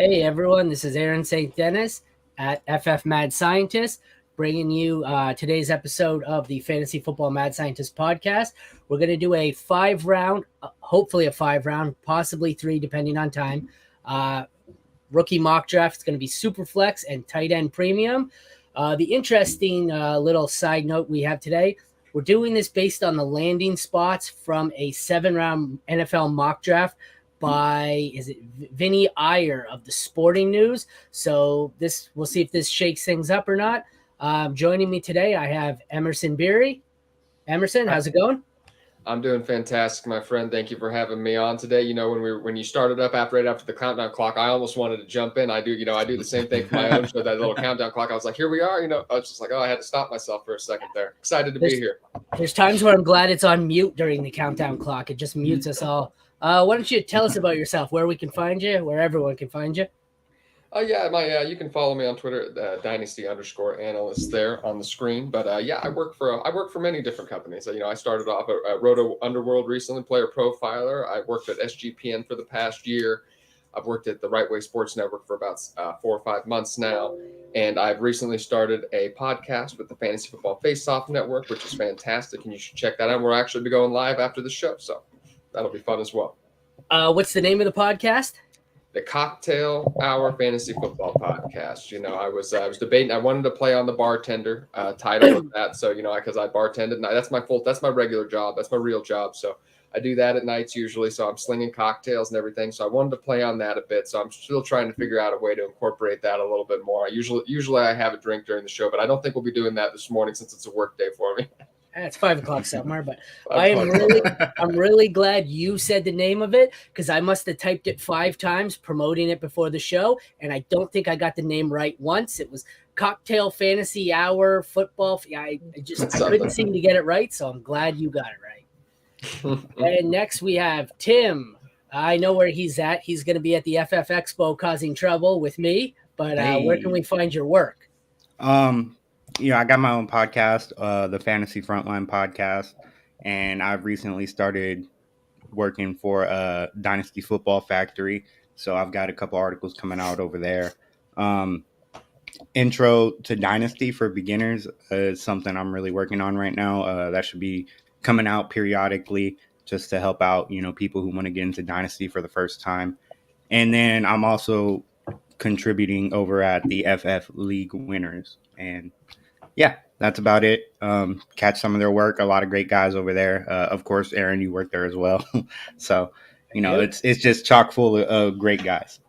Hey everyone, this is Aaron St. Dennis at FF Mad Scientist, bringing you today's episode of the Fantasy Football Mad Scientist podcast. We're going to do a 5-round, hopefully a 5-round, possibly 3 depending on time. Rookie mock draft. It's going to be super flex and tight end premium. The interesting little side note we have today, we're doing this based on the landing spots from a 7-round NFL mock draft by Vinny Iyer of the Sporting News. So we'll see if this shakes things up or not. Joining me today, I have Emerson Beery. Emerson, how's it going? I'm doing fantastic, my friend. Thank you for having me on today. You know, when you started up right after the countdown clock, I almost wanted to jump in. I do the same thing for my own show, that little countdown clock. I was like, here we are. I was just like, I had to stop myself for a second there. Excited to be here. There's times where I'm glad it's on mute during the countdown clock. It just mutes us all. Why don't you tell us about yourself, where we can find you, where everyone can find you? You can follow me on Twitter, Dynasty_analyst there on the screen. But I work for many different companies. I started off at Roto Underworld recently, player profiler. I worked at SGPN for the past year. I've worked at the Right Way Sports Network for about 4 or 5 months now. And I've recently started a podcast with the Fantasy Football Face-Off Network, which is fantastic. And you should check that out. We'll actually be going live after the show. So that'll be fun as well. What's the name of the podcast? The Cocktail Hour Fantasy Football Podcast. I was debating. I wanted to play on the bartender title of that. So because I bartend at night, that's my regular job. That's my real job. So I do that at nights usually. So I'm slinging cocktails and everything. So I wanted to play on that a bit. So I'm still trying to figure out a way to incorporate that a little bit more. Usually I have a drink during the show, but I don't think we'll be doing that this morning since it's a work day for me. It's 5 o'clock somewhere, but I'm really glad you said the name of it, because I must have typed it 5 times promoting it before the show, and I don't think I got the name right once. It was Cocktail Fantasy Hour Football. I couldn't seem to get it right, so I'm glad you got it right. And next we have Tim. I know where he's at. He's going to be at the FF Expo causing trouble with me, but where can we find your work? I got my own podcast, the Fantasy Frontline podcast, and I've recently started working for Dynasty Football Factory. So I've got a couple articles coming out over there. Intro to Dynasty for beginners is something I'm really working on right now. That should be coming out periodically just to help out, people who want to get into Dynasty for the first time. And then I'm also contributing over at the FF League Winners. And yeah, that's about it. Catch some of their work. A lot of great guys over there. Of course, Aaron, you work there as well. So, it's just chock full of great guys.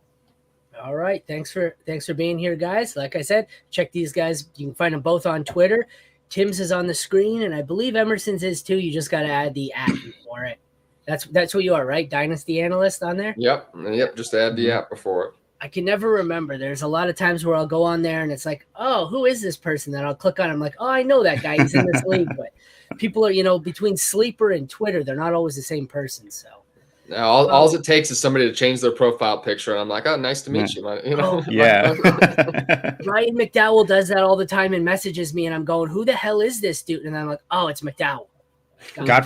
All right. Thanks for being here, guys. Like I said, check these guys. You can find them both on Twitter. Tim's is on the screen, and I believe Emerson's is too. You just got to add the app for it. That's what you are, right? Dynasty analyst on there? Yep. Just add the app before it. I can never remember. There's a lot of times where I'll go on there and it's like, oh, who is this person? Then I'll click on it. I'm like, oh, I know that guy. He's in this league. But people are, between Sleeper and Twitter, they're not always the same person. So now all it takes is somebody to change their profile picture. And I'm like, oh, nice to meet you. Yeah. Ryan McDowell does that all the time and messages me. And I'm going, who the hell is this dude? And I'm like, oh, it's McDowell. God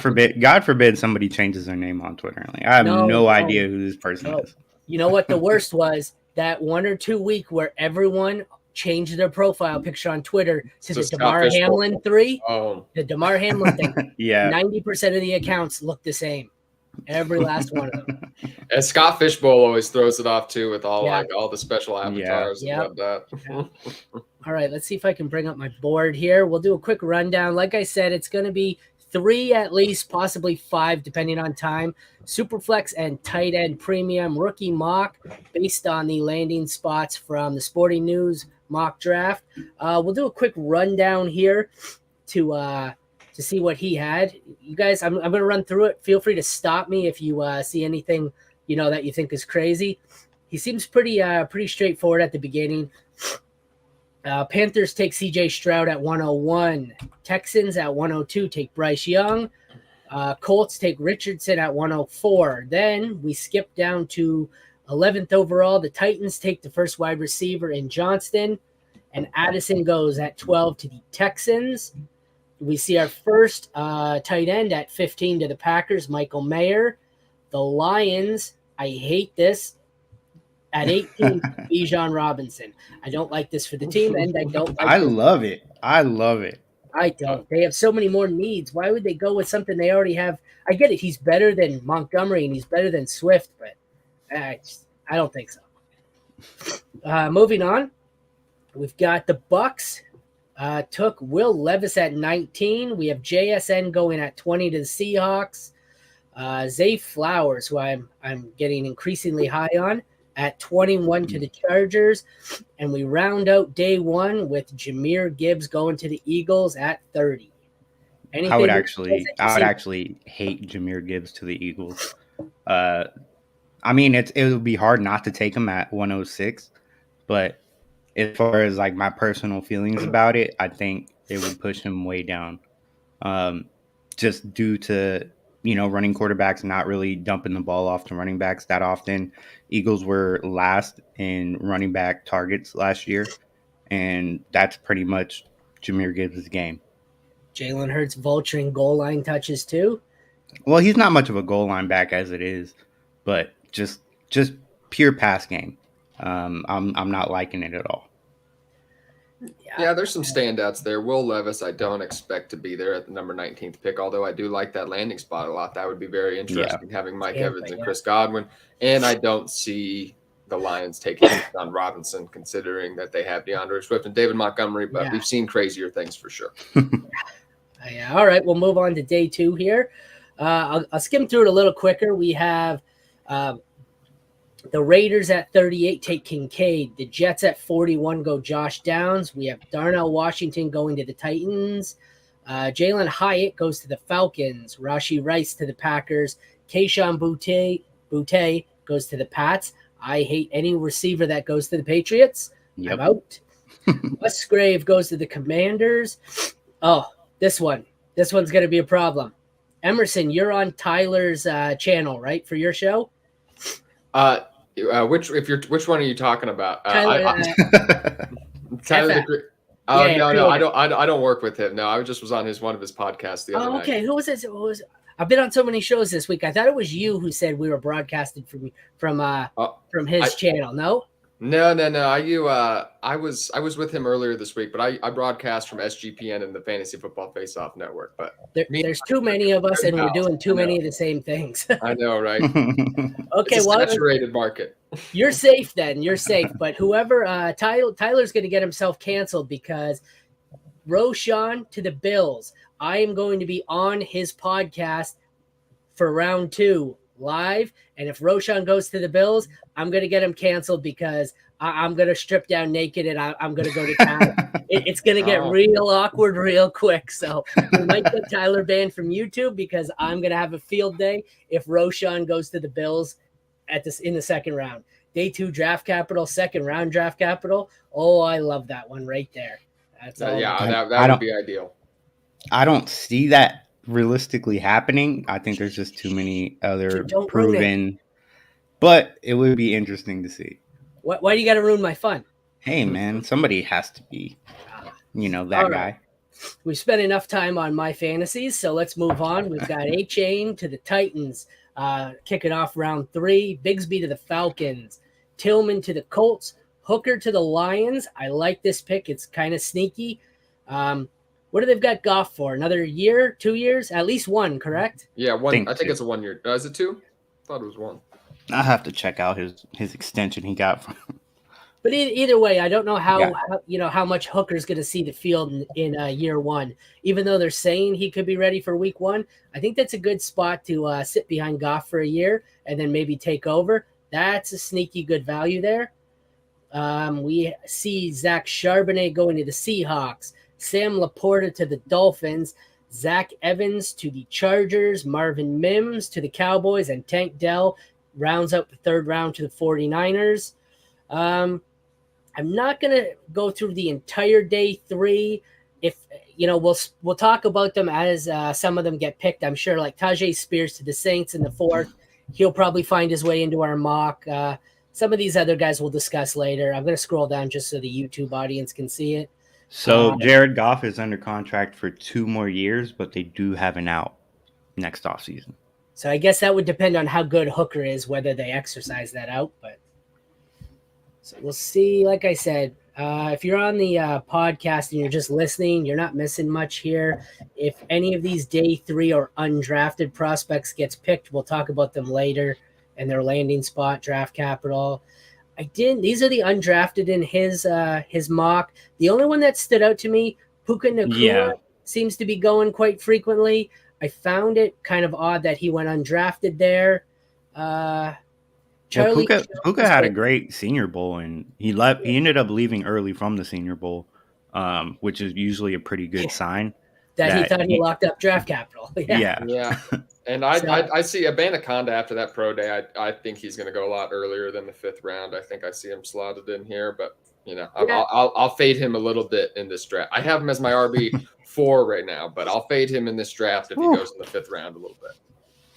forbid somebody changes their name on Twitter. Like, I have no idea who this person is. You know what the worst was? That 1 or 2 week where everyone changed their profile picture on Twitter to the DeMar Hamlin 3. Oh. The DeMar Hamlin thing. Yeah. 90% of the accounts look the same. Every last one of them. And Scott Fishbowl always throws it off too with all the special avatars and whatnot. All right, let's see if I can bring up my board here. We'll do a quick rundown. Like I said, it's going to be 3 at least, possibly 5, depending on time. Superflex and tight end premium rookie mock based on the landing spots from the Sporting News mock draft. We'll do a quick rundown here to see what he had. You guys, I'm going to run through it. Feel free to stop me if you see anything that you think is crazy. He seems pretty straightforward at the beginning. Panthers take CJ Stroud at 101. Texans at 102 take Bryce Young. Colts take Richardson at 104. Then we skip down to 11th overall. The Titans take the first wide receiver in Johnston. And Addison goes at 12 to the Texans. We see our first tight end at 15 to the Packers, Michael Mayer. The Lions, I hate this. At 18, Bijan Robinson. I don't like this for the team, and I don't like I this. love it. I love it. I don't. They have so many more needs. Why would they go with something they already have? I get it. He's better than Montgomery and he's better than Swift, but I don't think so. Moving on, we've got the Bucks. Took Will Levis at 19. We have JSN going at 20 to the Seahawks. Zay Flowers, who I'm getting increasingly high on, at 21 to the Chargers. And we round out day one with Jahmyr Gibbs going to the Eagles at 30. I would actually hate Jahmyr Gibbs to the Eagles. I mean, it would be hard not to take him at 106, but as far as like my personal feelings about it, I think it would push him way down. Just due to, running quarterbacks not really dumping the ball off to running backs that often. Eagles were last in running back targets last year, and that's pretty much Jahmyr Gibbs' game. Jalen Hurts vulturing goal line touches too. Well, he's not much of a goal line back as it is, but just pure pass game. I'm not liking it at all. Yeah, there's some standouts there. Will Levis, I don't expect to be there at the number 19th pick, although I do like that landing spot a lot. That would be very interesting, having Mike Evans and Chris Godwin. And I don't see the Lions taking on Robinson, considering that they have DeAndre Swift and David Montgomery, but we've seen crazier things for sure. Yeah. All right, we'll move on to day two here. I'll skim through it a little quicker. We have the Raiders at 38 take Kincaid. The Jets at 41 go Josh Downs. We have Darnell Washington going to the Titans. Jalen Hyatt goes to the Falcons. Rashee Rice to the Packers. Kayshon Boutte goes to the Pats. I hate any receiver that goes to the Patriots. Yep. I'm out. Musgrave goes to the Commanders. Oh, this one's going to be a problem. Emerson, you're on Tyler's channel, right, for your show? Which one are you talking about? Tyler, Tyler no, I don't work with him. No, I was on one of his podcasts the other night. Okay, who was it? I've been on so many shows this week. I thought it was you who said we were broadcasted from his channel. No. No. I was with him earlier this week, but I broadcast from SGPN and the Fantasy Football Face-Off Network. But there's too many of us, and we're doing too many of the same things. I know, right? Okay, it's a saturated market. You're safe then. You're safe. But whoever Tyler's going to get himself canceled because Roshan to the Bills. I am going to be on his podcast for round 2 live, and if Roshan goes to the Bills, I'm going to get him canceled because I'm going to strip down naked and I'm going to go to town. It's going to get real awkward real quick. So we might get Tyler banned from YouTube because I'm going to have a field day if Roshan goes to the Bills in the second round. Day 2 draft capital, second round draft capital. Oh, I love that one right there. That's that would be ideal. I don't see that realistically happening. I think there's just too many other proven, but it would be interesting to see. Why do you got to ruin my fun? Hey man, somebody has to be, that guy. We've spent enough time on my fantasies, so let's move on. We've got A-Chain to the Titans, kicking off round 3. Bigsby to the Falcons, Tillman to the Colts, Hooker to the Lions. I like this pick. It's kind of sneaky. What do they've got Goff for? Another year, 2 years, at least one, correct? Yeah, one. I think it's a 1 year. Is it 2? I thought it was 1. I'll have to check out his extension he got from. But either way, I don't know how much Hooker's going to see the field in year 1. Even though they're saying he could be ready for week 1, I think that's a good spot to sit behind Goff for a year and then maybe take over. That's a sneaky good value there. We see Zach Charbonnet going to the Seahawks, Sam Laporta to the Dolphins, Zach Evans to the Chargers, Marvin Mims to the Cowboys, and Tank Dell rounds out the third round to the 49ers. I'm not going to go through the entire day 3. If we'll talk about them as some of them get picked. I'm sure, like Tajay Spears to the Saints in the 4th. He'll probably find his way into our mock. Some of these other guys we'll discuss later. I'm going to scroll down just so the YouTube audience can see it. So Jared Goff is under contract for 2 more years, but they do have an out next offseason. So I guess that would depend on how good Hooker is, whether they exercise that out. But So we'll see. Like I said, if you're on the podcast and you're just listening, you're not missing much here. If any of these day 3 or undrafted prospects gets picked, we'll talk about them later and their landing spot, draft capital. I didn't. These are the undrafted in his mock. The only one that stood out to me, Puka Nakua, Yeah. seems to be going quite frequently. I found it kind of odd that he went undrafted there. Charlie Puka had a great Senior Bowl, and he left. He ended up leaving early from the Senior Bowl, which is usually a pretty good sign. That he thought he locked up draft capital. Yeah. And I see Abanaconda after that pro day. I think he's going to go a lot earlier than the 5th round. I think I see him slotted in here, but I'll fade him a little bit in this draft. I have him as my RB4 right now, but I'll fade him in this draft if he goes in the 5th round a little bit.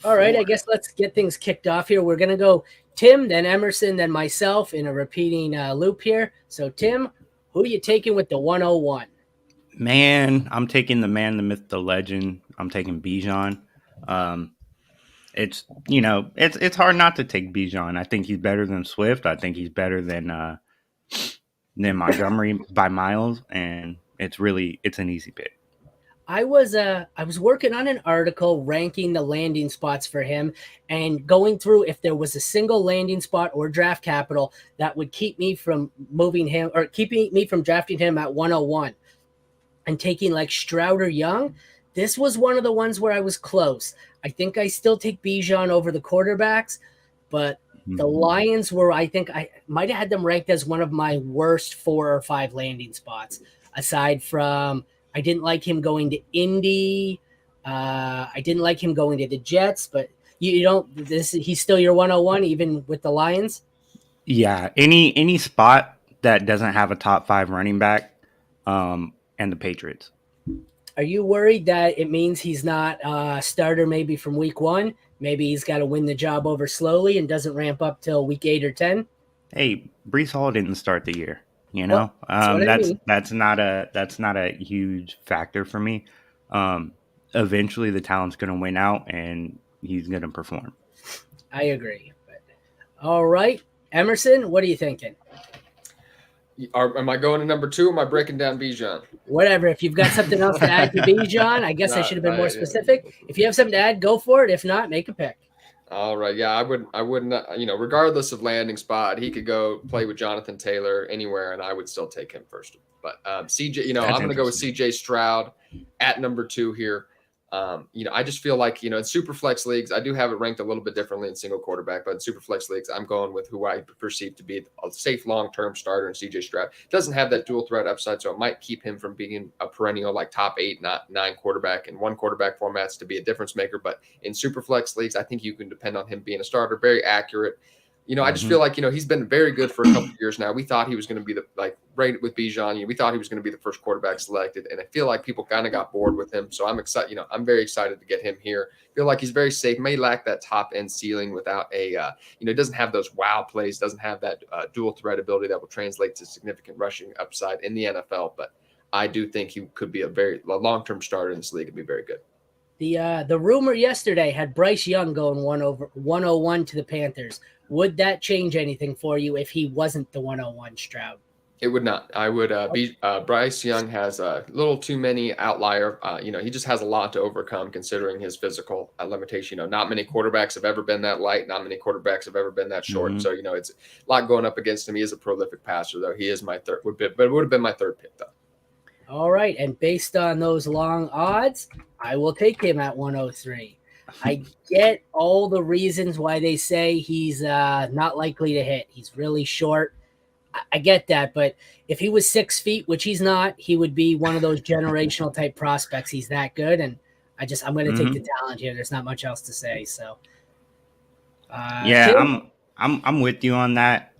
All right, I guess let's get things kicked off here. We're going to go Tim, then Emerson, then myself in a repeating loop here. So, Tim, who are you taking with the 101? Man, I'm taking the man, the myth, the legend. I'm taking Bijan. It's hard not to take Bijan. I think he's better than Swift. I think he's better than Montgomery by miles, and it's an easy pick. I was working on an article ranking the landing spots for him and going through if there was a single landing spot or draft capital that would keep me from moving him or keeping me from drafting him at 101 and taking like Stroud or Young. This was one of the ones where I was close. I think I still take Bijan over the quarterbacks, but the Lions were, I think I might have had them ranked as one of my worst 4 or 5 landing spots, aside from I didn't like him going to Indy. I didn't like him going to the Jets, but he's still your 101 even with the Lions. Yeah, any spot that doesn't have a top 5 running back, and the Patriots. Are you worried that it means he's not a starter maybe from week 1? Maybe he's got to win the job over slowly and doesn't ramp up till week 8 or 10? Hey, Breece Hall didn't start the year. That's not a huge factor for me. Eventually, the talent's going to win out, and he's going to perform. I agree. All right, Emerson, what are you thinking? Am I going to number 2 or am I breaking down Bijan? Whatever. If you've got something else to add to Bijan, I guess I should have been more specific. If you have something to add, go for it. If not, make a pick. All right. Yeah, I wouldn't, regardless of landing spot, he could go play with Jonathan Taylor anywhere, and I would still take him first. But CJ, I'm going to go with CJ Stroud at number 2 here. I just feel like, in super flex leagues, I do have it ranked a little bit differently in single quarterback, but in super flex leagues, I'm going with who I perceive to be a safe long-term starter in CJ Stroud. Doesn't have that dual threat upside, so it might keep him from being a perennial like top 8, not 9 quarterback in one quarterback formats to be a difference maker. But in super flex leagues, I think you can depend on him being a starter, very accurate. I just feel like, he's been very good for a couple of years now. We thought he was going to be right with Bijan. We thought he was going to be the first quarterback selected. And I feel like people kind of got bored with him. So I'm excited. I'm very excited to get him here. I feel like he's very safe, may lack that top end ceiling without doesn't have those wow plays, doesn't have that dual threat ability that will translate to significant rushing upside in the NFL. But I do think he could be a long-term starter in this league and be very good. The rumor yesterday had Bryce Young going 101 to the Panthers. Would that change anything for you if he wasn't the 101 Stroud? It would not. I would Bryce Young has a little too many outlier. He just has a lot to overcome considering his physical limitation. Not many quarterbacks have ever been that light. Not many quarterbacks have ever been that short. So, it's a lot going up against him. He is a prolific passer, though. He is my third, but it would have been my third pick, though. All right. And based on those long odds, I will take him at 103. I get all the reasons why they say he's not likely to hit. He's really short. I get that. But if he was 6 feet, which he's not, he would be one of those generational type prospects. He's that good. And I'm going to take the talent here. There's not much else to say. So, I'm with you on that.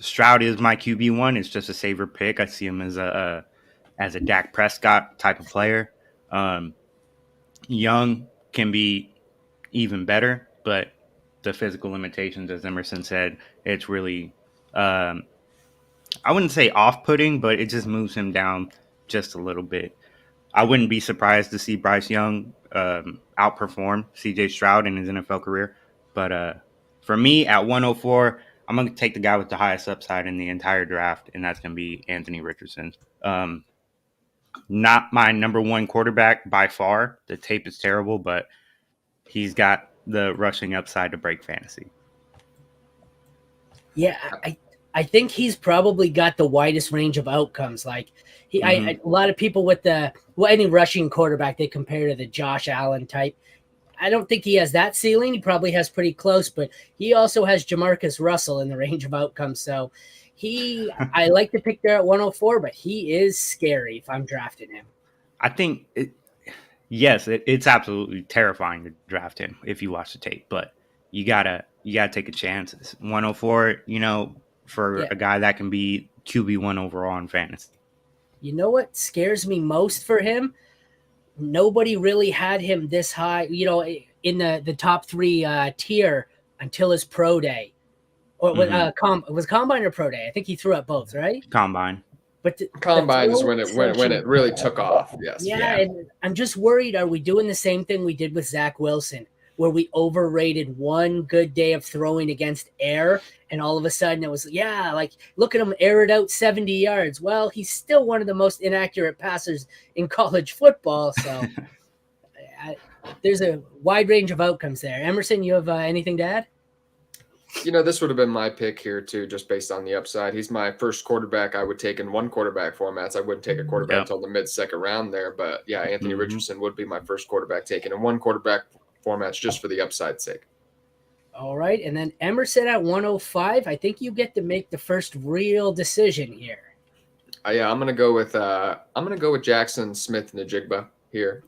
Stroud is my QB1. It's just a safer pick. I see him as a Dak Prescott type of player. Young can be even better, but the physical limitations, as Emerson said, it's really, I wouldn't say off-putting, but it just moves him down just a little bit. I wouldn't be surprised to see Bryce Young outperform CJ Stroud in his NFL career. But for me, at 104, I'm going to take the guy with the highest upside in the entire draft, and that's going to be Anthony Richardson. Not my number one quarterback by far. The tape is terrible, but he's got the rushing upside to break fantasy. Yeah, I think he's probably got the widest range of outcomes. Like a lot of people with any rushing quarterback they compare to the Josh Allen type. I don't think he has that ceiling. He probably has pretty close, but he also has Jamarcus Russell in the range of outcomes. So I like to pick there at 104, but he is scary if I'm drafting him. I think it's absolutely terrifying to draft him if you watch the tape, but you gotta take a chance. 104, for a guy that can be QB1 overall in fantasy. You know what scares me most for him? Nobody really had him this high, in the top 3 tier until his pro day. Or was Combine or Pro Day? I think he threw up both, right? Combine. But Combine is when it really took off. Yes. Yeah, and I'm just worried. Are we doing the same thing we did with Zach Wilson, where we overrated one good day of throwing against air, and all of a sudden it was like look at him air it out 70 yards. Well, he's still one of the most inaccurate passers in college football. So there's a wide range of outcomes there. Emerson, you have anything to add? This would have been my pick here too, just based on the upside. He's my first quarterback I would take in one quarterback formats. I wouldn't take a quarterback until the mid-second round there. But yeah, Anthony Richardson would be my first quarterback taken in one quarterback formats just for the upside's sake. All right. And then Emerson at 105. I think you get to make the first real decision here. Yeah, I'm gonna go with Jackson Smith-Njigba here.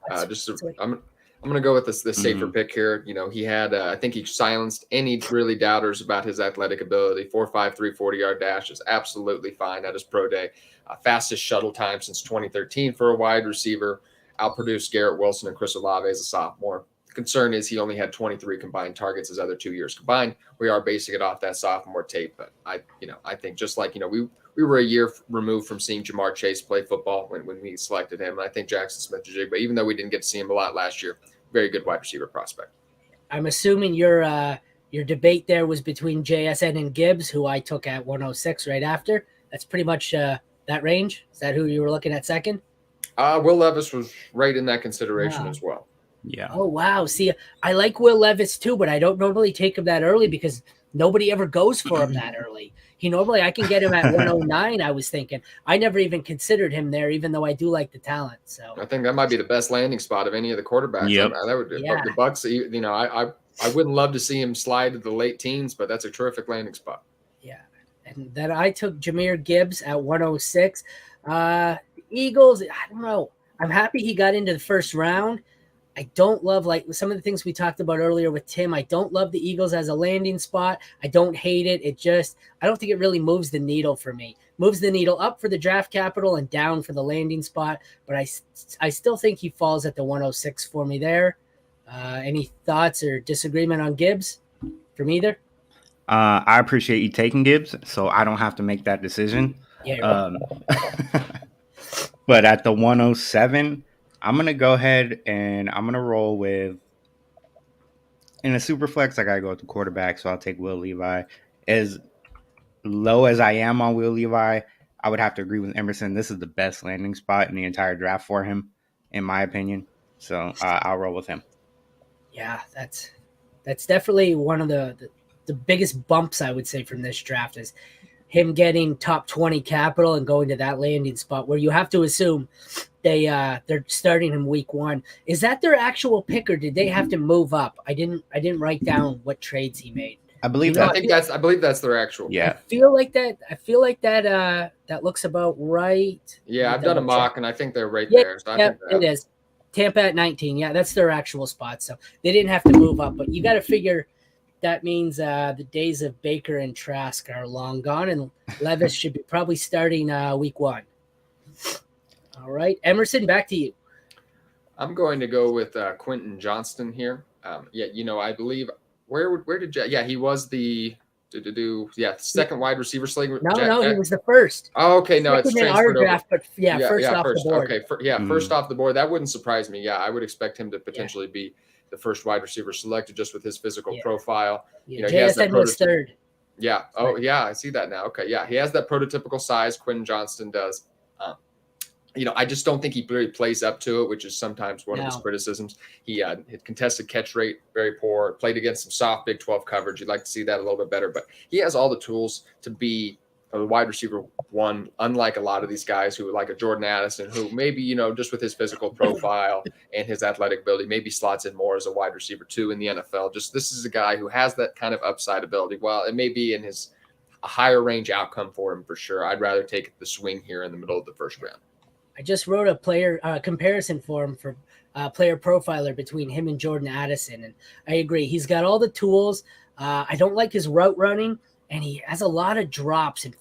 I'm going to go with the safer pick here. He had, I think he silenced any really doubters about his athletic ability. 4.53 40-yard dash is absolutely fine at his pro day. Fastest shuttle time since 2013 for a wide receiver. Outproduced Garrett Wilson and Chris Olave as a sophomore. The concern is he only had 23 combined targets his other 2 years combined. We are basing it off that sophomore tape, but I think just like, we were a year removed from seeing Jamar Chase play football when we selected him. And I think Jackson Smith-Njigba, even though we didn't get to see him a lot last year, very good wide receiver prospect. I'm assuming your debate there was between JSN and Gibbs, who I took at 106 right after. That's pretty much that range. Is that who you were looking at second? Will Levis was right in that consideration as well. Yeah. Oh, wow. See, I like Will Levis too, but I don't normally take him that early because nobody ever goes for him that early. I can get him at 109, I was thinking. I never even considered him there, even though I do like the talent. So I think that might be the best landing spot of any of the quarterbacks. Yep. That would the Bucks, I wouldn't love to see him slide to the late teens, but that's a terrific landing spot. Yeah. And then I took Jahmyr Gibbs at 106. Eagles, I don't know. I'm happy he got into the first round. I don't love, like some of the things we talked about earlier with Tim. I don't love the Eagles as a landing spot. I don't hate it. I don't think it really moves the needle for me. Moves the needle up for the draft capital and down for the landing spot. But I still think he falls at the 106 for me there. Any thoughts or disagreement on Gibbs from either? I appreciate you taking Gibbs, so I don't have to make that decision. Yeah. But at the 107, I'm going to go ahead and I'm going to roll with, in a super flex, I got to go with the quarterback, so I'll take Will Levi. As low as I am on Will Levi, I would have to agree with Emerson. This is the best landing spot in the entire draft for him, in my opinion. So I'll roll with him. Yeah, that's definitely one of the biggest bumps, I would say, from this draft is him getting top 20 capital and going to that landing spot where you have to assume they're starting him week 1. Is that their actual pick, or did they have to move up? I didn't write down what trades he made. I believe I believe that's their actual. Yeah. I feel like that looks about right. Yeah, I've done a mock and I think they're right there. So it is. Tampa at 19. Yeah, that's their actual spot. So they didn't have to move up, but you got to figure that means the days of Baker and Trask are long gone, and Levis should be probably starting week 1. All right, Emerson, back to you. I'm going to go with Quentin Johnston here. I believe where did he was the second wide receiver slate. No, he was the first. Oh, okay, no, second it's transferred in our draft, over. but first off the board. Okay, first off the board. That wouldn't surprise me. Yeah, I would expect him to potentially be the first wide receiver selected just with his physical profile. Yeah, JSN was third. Yeah. Oh, yeah. I see that now. Okay. Yeah. He has that prototypical size. Quinn Johnston does. I just don't think he really plays up to it, which is sometimes one of his criticisms. His contested catch rate, very poor, played against some soft Big 12 coverage. You'd like to see that a little bit better, but he has all the tools to be a wide receiver one, unlike a lot of these guys who like a Jordan Addison, who maybe, just with his physical profile and his athletic ability, maybe slots in more as a wide receiver two in the NFL. This is a guy who has that kind of upside ability. While it may be in a higher range outcome for him for sure, I'd rather take the swing here in the middle of the first round. I just wrote a player comparison for him for player profiler between him and Jordan Addison. And I agree. He's got all the tools. I don't like his route running, and he has a lot of drops and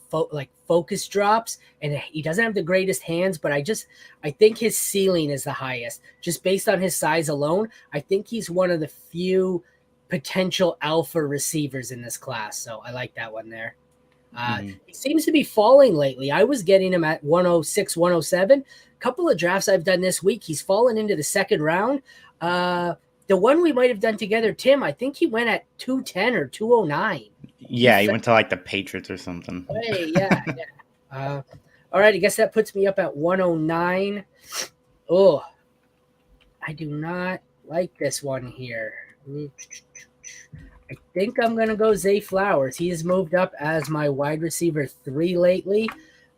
focus drops, and he doesn't have the greatest hands, but I think his ceiling is the highest. Just based on his size alone, I think he's one of the few potential alpha receivers in this class. So I like that one there. He seems to be falling lately. I was getting him at 106, 107. A couple of drafts I've done this week, he's fallen into the second round. The one we might have done together, Tim, I think he went at 210 or 209. Yeah, he went to like the Patriots or something. Hey, yeah. All right, I guess that puts me up at 109. Oh, I do not like this one here. I think I'm going to go Zay Flowers. He has moved up as my wide receiver 3 lately.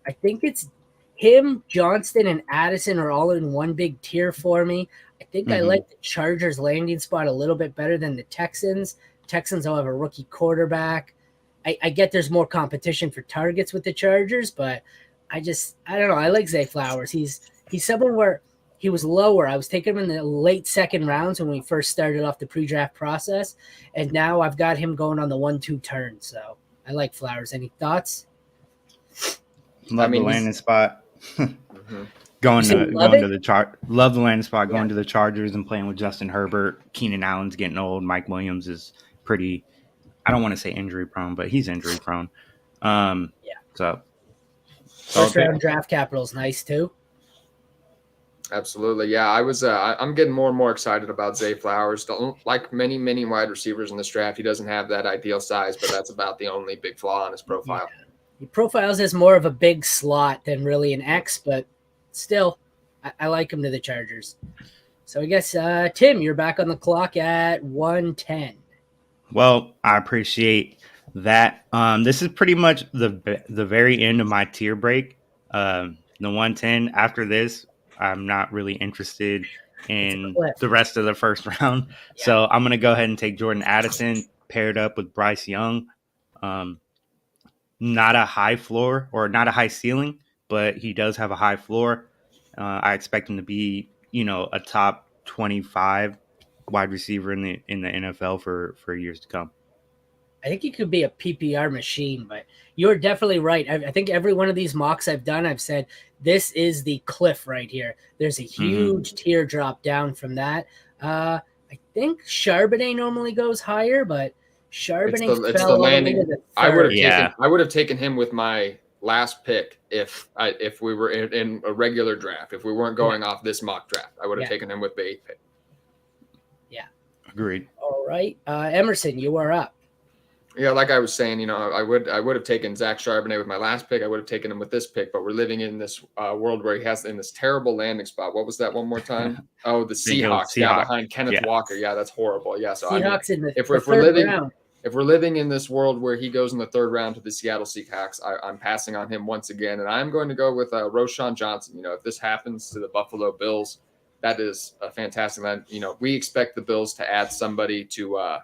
I think it's him, Johnston, and Addison are all in one big tier for me. I think I like the Chargers landing spot a little bit better than the Texans. Texans will have a rookie quarterback. I get there's more competition for targets with the Chargers, but I don't know. I like Zay Flowers. He's someone where he was lower. I was taking him in the late second rounds when we first started off the pre-draft process, and now I've got him going on the 1-2 turn. So I like Flowers. Any thoughts? Love the landing spot. Going to the landing spot. Going to the Chargers and playing with Justin Herbert. Keenan Allen's getting old. Mike Williams is pretty. I don't want to say injury prone, but he's injury prone. So first round draft capital is nice too. Absolutely. Yeah, I'm getting more and more excited about Zay Flowers. Like many wide receivers in this draft, he doesn't have that ideal size, but that's about the only big flaw on his profile. Yeah. He profiles as more of a big slot than really an X, but still, I like him to the Chargers. So I guess, Tim, you're back on the clock at 110. Well, I appreciate that. This is pretty much the very end of my tier break. The 110. After this, I'm not really interested in the rest of the first round. Yeah. So I'm going to go ahead and take Jordan Addison paired up with Bryce Young. Not a high floor or not a high ceiling, but he does have a high floor. I expect him to be, a top 25 wide receiver in the NFL for years to come. I think he could be a PPR machine, but you're definitely right. I think every one of these mocks I've done, I've said, this is the cliff right here. There's a huge teardrop down from that. I think Charbonnet normally goes higher, but Charbonnet it's the landing. I would have taken him with my last pick if we were in a regular draft. If we weren't going off this mock draft, I would have taken him with the 8th pick. Yeah. Agreed. All right. Emerson, you are up. Yeah, like I was saying, I would have taken Zach Charbonnet with my last pick. I would have taken him with this pick, but we're living in this world where he has in this terrible landing spot. What was that one more time? Oh, the Seahawks. Yeah, behind Kenneth Walker. Yeah, that's horrible. Yeah, so Seahawks in the if we're living in this world where he goes in the 3rd round to the Seattle Seahawks, I'm passing on him once again, and I'm going to go with Roschon Johnson. If this happens to the Buffalo Bills, that is a fantastic land. We expect the Bills to add somebody to.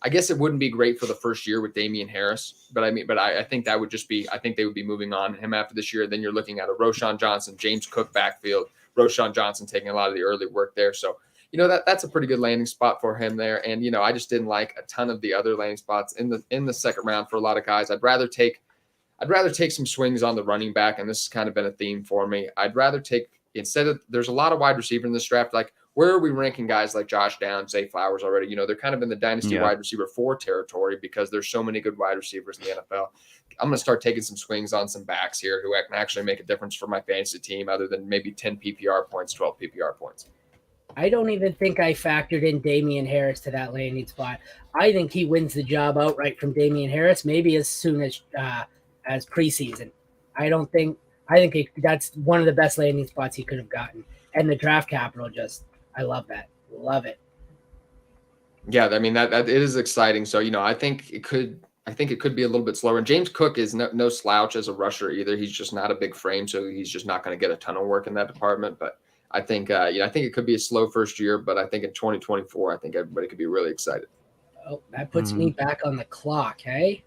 I guess it wouldn't be great for the first year with Damian Harris, but I think that would just be, I think they would be moving on him after this year. Then you're looking at a Roschon Johnson, James Cook backfield, Roschon Johnson taking a lot of the early work there. So, that's a pretty good landing spot for him there. And, I just didn't like a ton of the other landing spots in the second round for a lot of guys. I'd rather take some swings on the running back. And this has kind of been a theme for me. I'd rather take, there's a lot of wide receiver in this draft. Like, where are we ranking guys like Josh Downs, Zay Flowers already? They're kind of in the dynasty wide receiver 4 territory because there's so many good wide receivers in the NFL. I'm going to start taking some swings on some backs here who can actually make a difference for my fantasy team other than maybe 10 PPR points, 12 PPR points. I don't even think I factored in Damian Harris to that landing spot. I think he wins the job outright from Damian Harris, maybe as soon as preseason. I don't think. I think that's one of the best landing spots he could have gotten, and the draft capital I love that, love it. Yeah, I mean that it is exciting. So I think it could be a little bit slower. And James Cook is no slouch as a rusher either. He's just not a big frame, so he's just not going to get a ton of work in that department. But I think I think it could be a slow first year, but I think in 2024, I think everybody could be really excited. Oh, that puts me back on the clock, hey?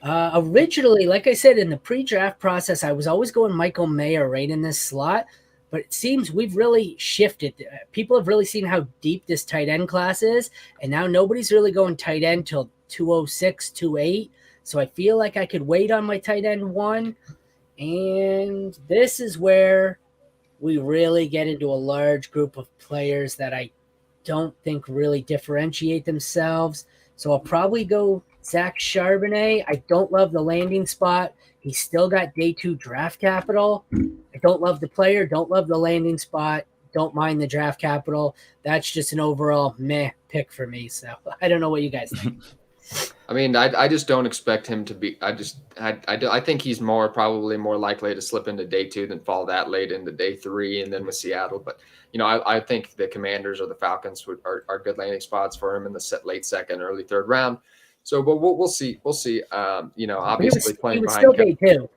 Originally, like I said, in the pre-draft process, I was always going Michael Mayer right in this slot, but it seems we've really shifted. People have really seen how deep this tight end class is, and now nobody's really going tight end till 206, 28. So I feel like I could wait on my tight end one, and this is where we really get into a large group of players that I don't think really differentiate themselves. So I'll probably go Zach Charbonnet. I don't love the landing spot. He's still got day 2 draft capital. I don't love the player, don't love the landing spot, don't mind the draft capital. That's just an overall meh pick for me. So I don't know what you guys think. I mean, I just don't expect him to be. I think he's probably more likely to slip into day 2 than fall that late into day 3, and then with Seattle. But I think the Commanders or the Falcons are good landing spots for him in the late second, early third round. So, but we'll see. We'll see. Obviously he was behind still day 2.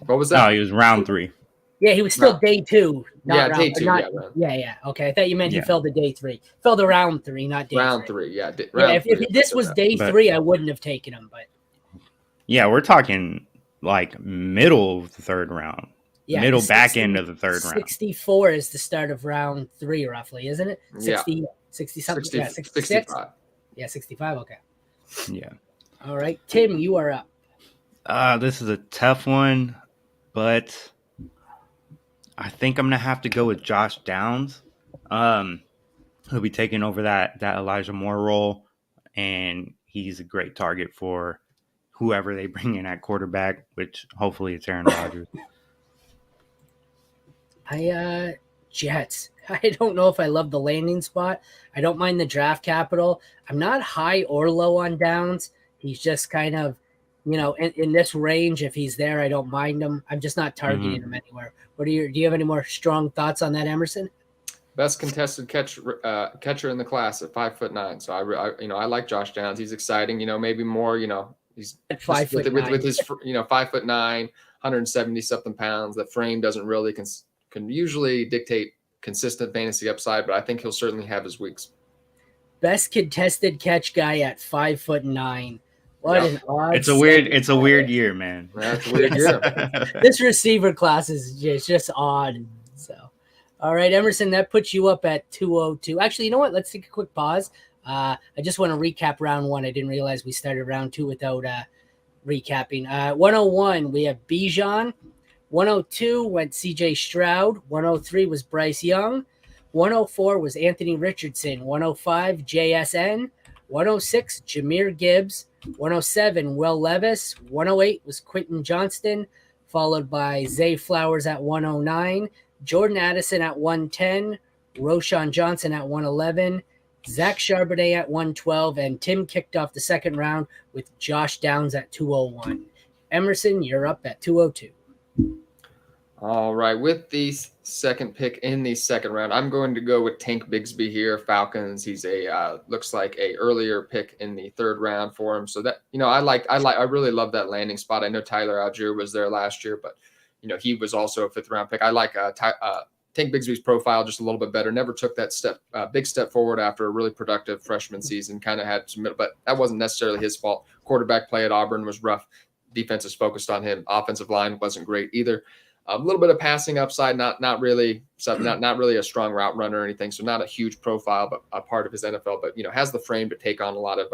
What was that? No, he was round 3. Yeah, he was still day 2. Day 2. Yeah. Okay, I thought you meant he fell to day 3. Fell to round 3, not day round 3. 3. Yeah. If this was day 3, I wouldn't have taken him. But yeah, we're talking like middle of the third round. Yeah, middle back end of the third 64 round. 64 is the start of round 3, roughly, isn't it? 60 something. 60, 66? 65. Yeah, 65. Okay. Yeah. All right, Tim, you are up. This is a tough one, but I think I'm gonna have to go with Josh Downs. He'll be taking over that Elijah Moore role, and he's a great target for whoever they bring in at quarterback, which hopefully it's Aaron Rodgers. Jets. I don't know if I love the landing spot. I don't mind the draft capital. I'm not high or low on Downs. He's just kind of, in this range. If he's there, I don't mind him. I'm just not targeting him anywhere. Do you have any more strong thoughts on that, Emerson? Best contested catcher in the class at 5'9". So I like Josh Downs. He's exciting. Maybe more. He's at 5'9" with his 5'9", 170 something pounds. The frame doesn't really can usually dictate consistent fantasy upside, but I think he'll certainly have his weeks. Best contested catch guy at 5'9". What an odd. It's a weird year, man. That's a weird year. This receiver class is just odd. So, all right, Emerson, that puts you up at 202. Actually, you know what? Let's take a quick pause. I just want to recap round 1. I didn't realize we started round 2 without recapping. 101, we have Bijan. 102 went C.J. Stroud. 103 was Bryce Young. 104 was Anthony Richardson. 105, JSN. 106, Jahmyr Gibbs. 107, Will Levis. 108 was Quentin Johnston, followed by Zay Flowers at 109. Jordan Addison at 110. Roshan Johnson at 111. Zach Charbonnet at 112. And Tim kicked off the second round with Josh Downs at 201. Emerson, you're up at 202. All right, with the second pick in the second round, I'm going to go with Tank Bigsby here, Falcons. He's looks like a earlier pick in the third round for him. So that I really love that landing spot. I know Tyler Algier was there last year, but he was also a fifth round pick. I like Tank Bigsby's profile just a little bit better. Never took that big step forward after a really productive freshman season. Kind of had some, but that wasn't necessarily his fault. Quarterback play at Auburn was rough. Defense is focused on him. Offensive line wasn't great either. A little bit of passing upside, not really a strong route runner or anything. So not a huge profile, but a part of his NFL. But has the frame to take on a lot of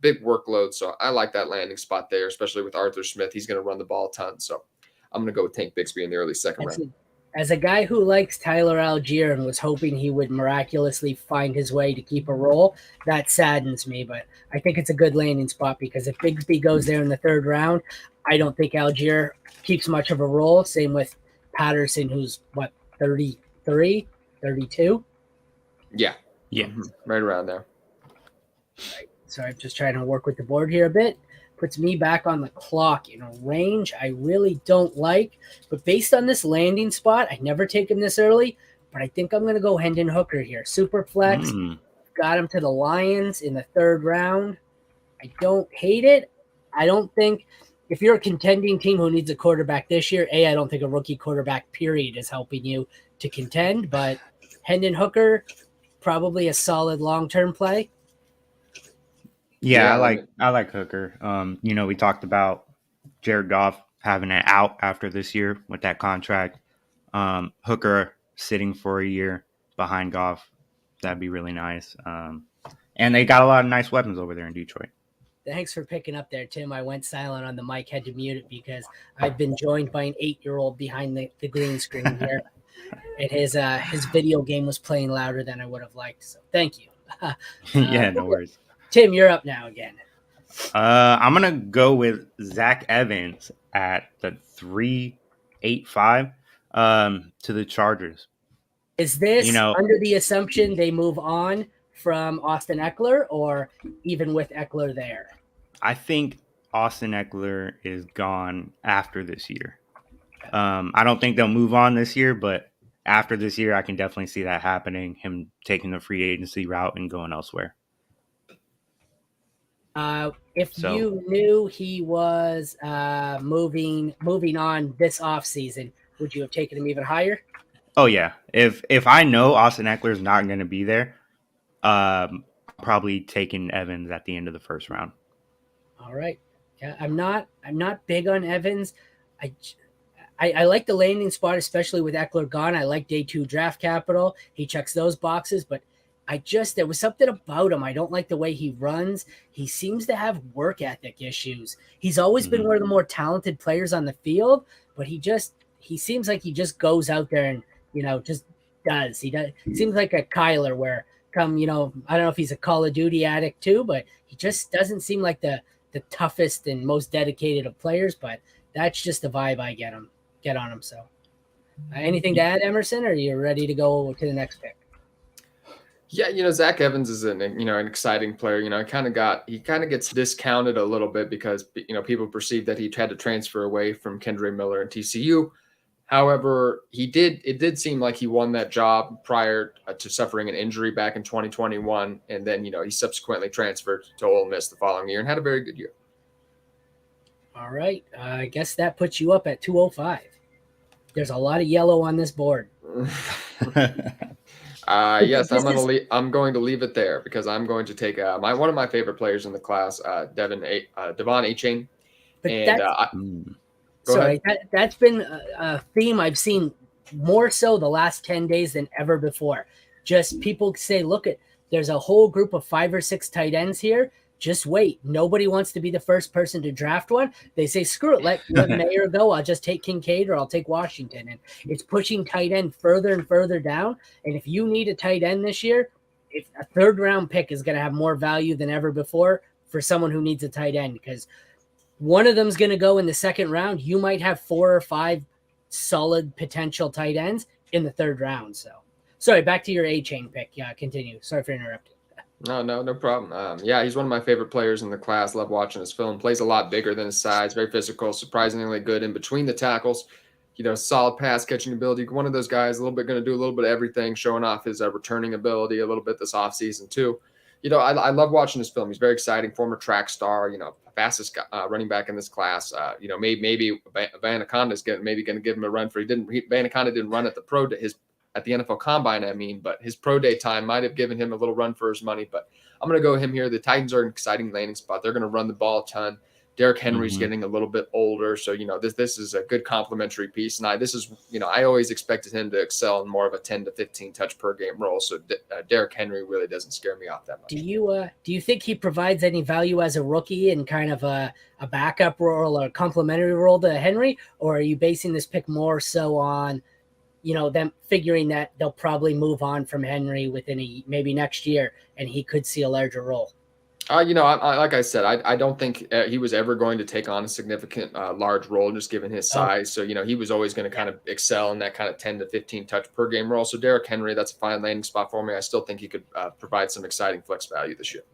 big workloads. So I like that landing spot there, especially with Arthur Smith. He's going to run the ball a ton. So I'm going to go with Tank Bigsby in the early second round. As a guy who likes Tyler Algier and was hoping he would miraculously find his way to keep a role, that saddens me. But I think it's a good landing spot because if Bigsby goes there in the third round, I don't think Algier keeps much of a role. Same with Patterson, who's 33, 32. Yeah. Yeah. Right around there. Right. So I'm just trying to work with the board here a bit. Puts me back on the clock in a range I really don't like. But based on this landing spot, I never take him this early. But I think I'm going to go Hendon Hooker here. Super flex. Got him to the Lions in the 3rd round. I don't hate it. I don't think if you're a contending team who needs a quarterback this year, I don't think a rookie quarterback period is helping you to contend. But Hendon Hooker, probably a solid long-term play. Yeah, I like Hooker. We talked about Jared Goff having an out after this year with that contract. Hooker sitting for a year behind Goff, that'd be really nice. And they got a lot of nice weapons over there in Detroit. Thanks for picking up there, Tim. I went silent on the mic, had to mute it because I've been joined by an 8-year-old behind the green screen here. And his video game was playing louder than I would have liked. So thank you. Yeah, no worries. Tim, you're up now again. I'm gonna go with Zach Evans at the 3.85 to the Chargers. Is this under the assumption they move on from Austin Eckler, or even with Eckler there? I think Austin Eckler is gone after this year. I don't think they'll move on this year, but after this year, I can definitely see that happening. Him taking the free agency route and going elsewhere. If you knew he was moving on this offseason, would you have taken him even higher? Oh yeah. If I know Austin Eckler is not going to be there, probably taking Evans at the end of the 1st round. All right. Yeah, I'm not big on Evans. I like the landing spot, especially with Eckler gone. I like day 2 draft capital. He checks those boxes, but there was something about him. I don't like the way he runs. He seems to have work ethic issues. He's always been one of the more talented players on the field, but he seems like he just goes out there and, just does. He seems like a Kyler where I don't know if he's a Call of Duty addict too, but he just doesn't seem like the toughest and most dedicated of players, but that's just the vibe I get on him. So anything to add, Emerson, or are you ready to go to the next pick? Yeah, Zach Evans is an exciting player. He kind of gets discounted a little bit because people perceive that he had to transfer away from Kendre Miller and TCU. However, it did seem like he won that job prior to suffering an injury back in 2021, and then he subsequently transferred to Ole Miss the following year and had a very good year. All right, I guess that puts you up at 205. There's a lot of yellow on this board. Yes, I'm going to leave it there because I'm going to take one of my favorite players in the class, Devon Achane. That's been a theme I've seen more so the last 10 days than ever before. Just people say, there's a whole group of 5 or 6 tight ends here. Just wait. Nobody wants to be the first person to draft one. They say, screw it, let Mayer go. I'll just take Kincaid or I'll take Washington. And it's pushing tight end further and further down. And if you need a tight end this year, if a 3rd round pick is going to have more value than ever before for someone who needs a tight end, because one of them is going to go in the 2nd round. You might have 4 or 5 solid potential tight ends in the 3rd round. So sorry, back to your A-chain pick. Yeah, continue. Sorry for interrupting. No problem. He's one of my favorite players in the class. Love watching his film. Plays a lot bigger than his size. Very physical. Surprisingly good in between the tackles. Solid pass catching ability. One of those guys, going to do a little bit of everything, showing off his returning ability a little bit this offseason too. I love watching his film. He's very exciting. Former track star. Fastest running back in this class. Maybe Van Aconda is going to give him a run for. Van Aconda didn't run at at the NFL Combine, but his pro day time might have given him a little run for his money. But I'm going to go him here. The Titans are an exciting landing spot. They're going to run the ball a ton. Derrick Henry's getting a little bit older, so this is a good complementary piece. And I always expected him to excel in more of a 10 to 15 touch per game role. So Derrick Henry really doesn't scare me off that much. Do you think he provides any value as a rookie in kind of a backup role or a complementary role to Henry, or are you basing this pick more so on them figuring that they'll probably move on from Henry within maybe next year and he could see a larger role? Like I said, I don't think he was ever going to take on a significant, large role, just given his Oh, size. So, he was always going to kind of excel in that kind of 10 to 15 touch per game role. So, Derrick Henry, that's a fine landing spot for me. I still think he could provide some exciting flex value this year.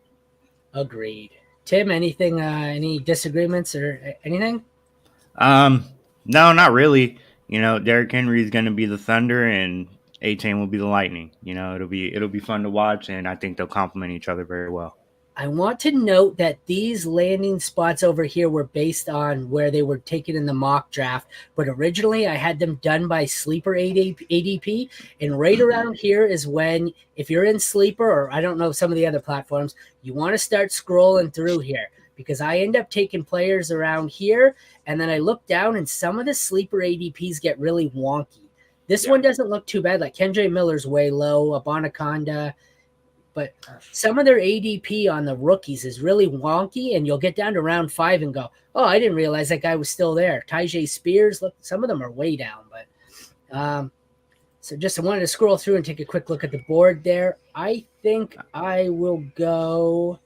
agreed. Tim, anything? Any disagreements or anything? No, not really. Derrick Henry is going to be the Thunder, and A-Chain will be the Lightning. It'll be fun to watch, and I think they'll complement each other very well. I want to note that these landing spots over here were based on where they were taken in the mock draft, but originally I had them done by sleeper ADP, and right around here is when, if you're in sleeper, or I don't know some of the other platforms, you want to start scrolling through here, because I end up taking players around here, and then I look down and some of the sleeper ADPs get really wonky. This one doesn't look too bad. Like Kendra Miller's way low, Abanaconda, but some of their ADP on the rookies is really wonky, and you'll get down to round 5 and go, oh, I didn't realize that guy was still there. Tyjae Spears, look, some of them are way down. But so I wanted to scroll through and take a quick look at the board there. I think I will go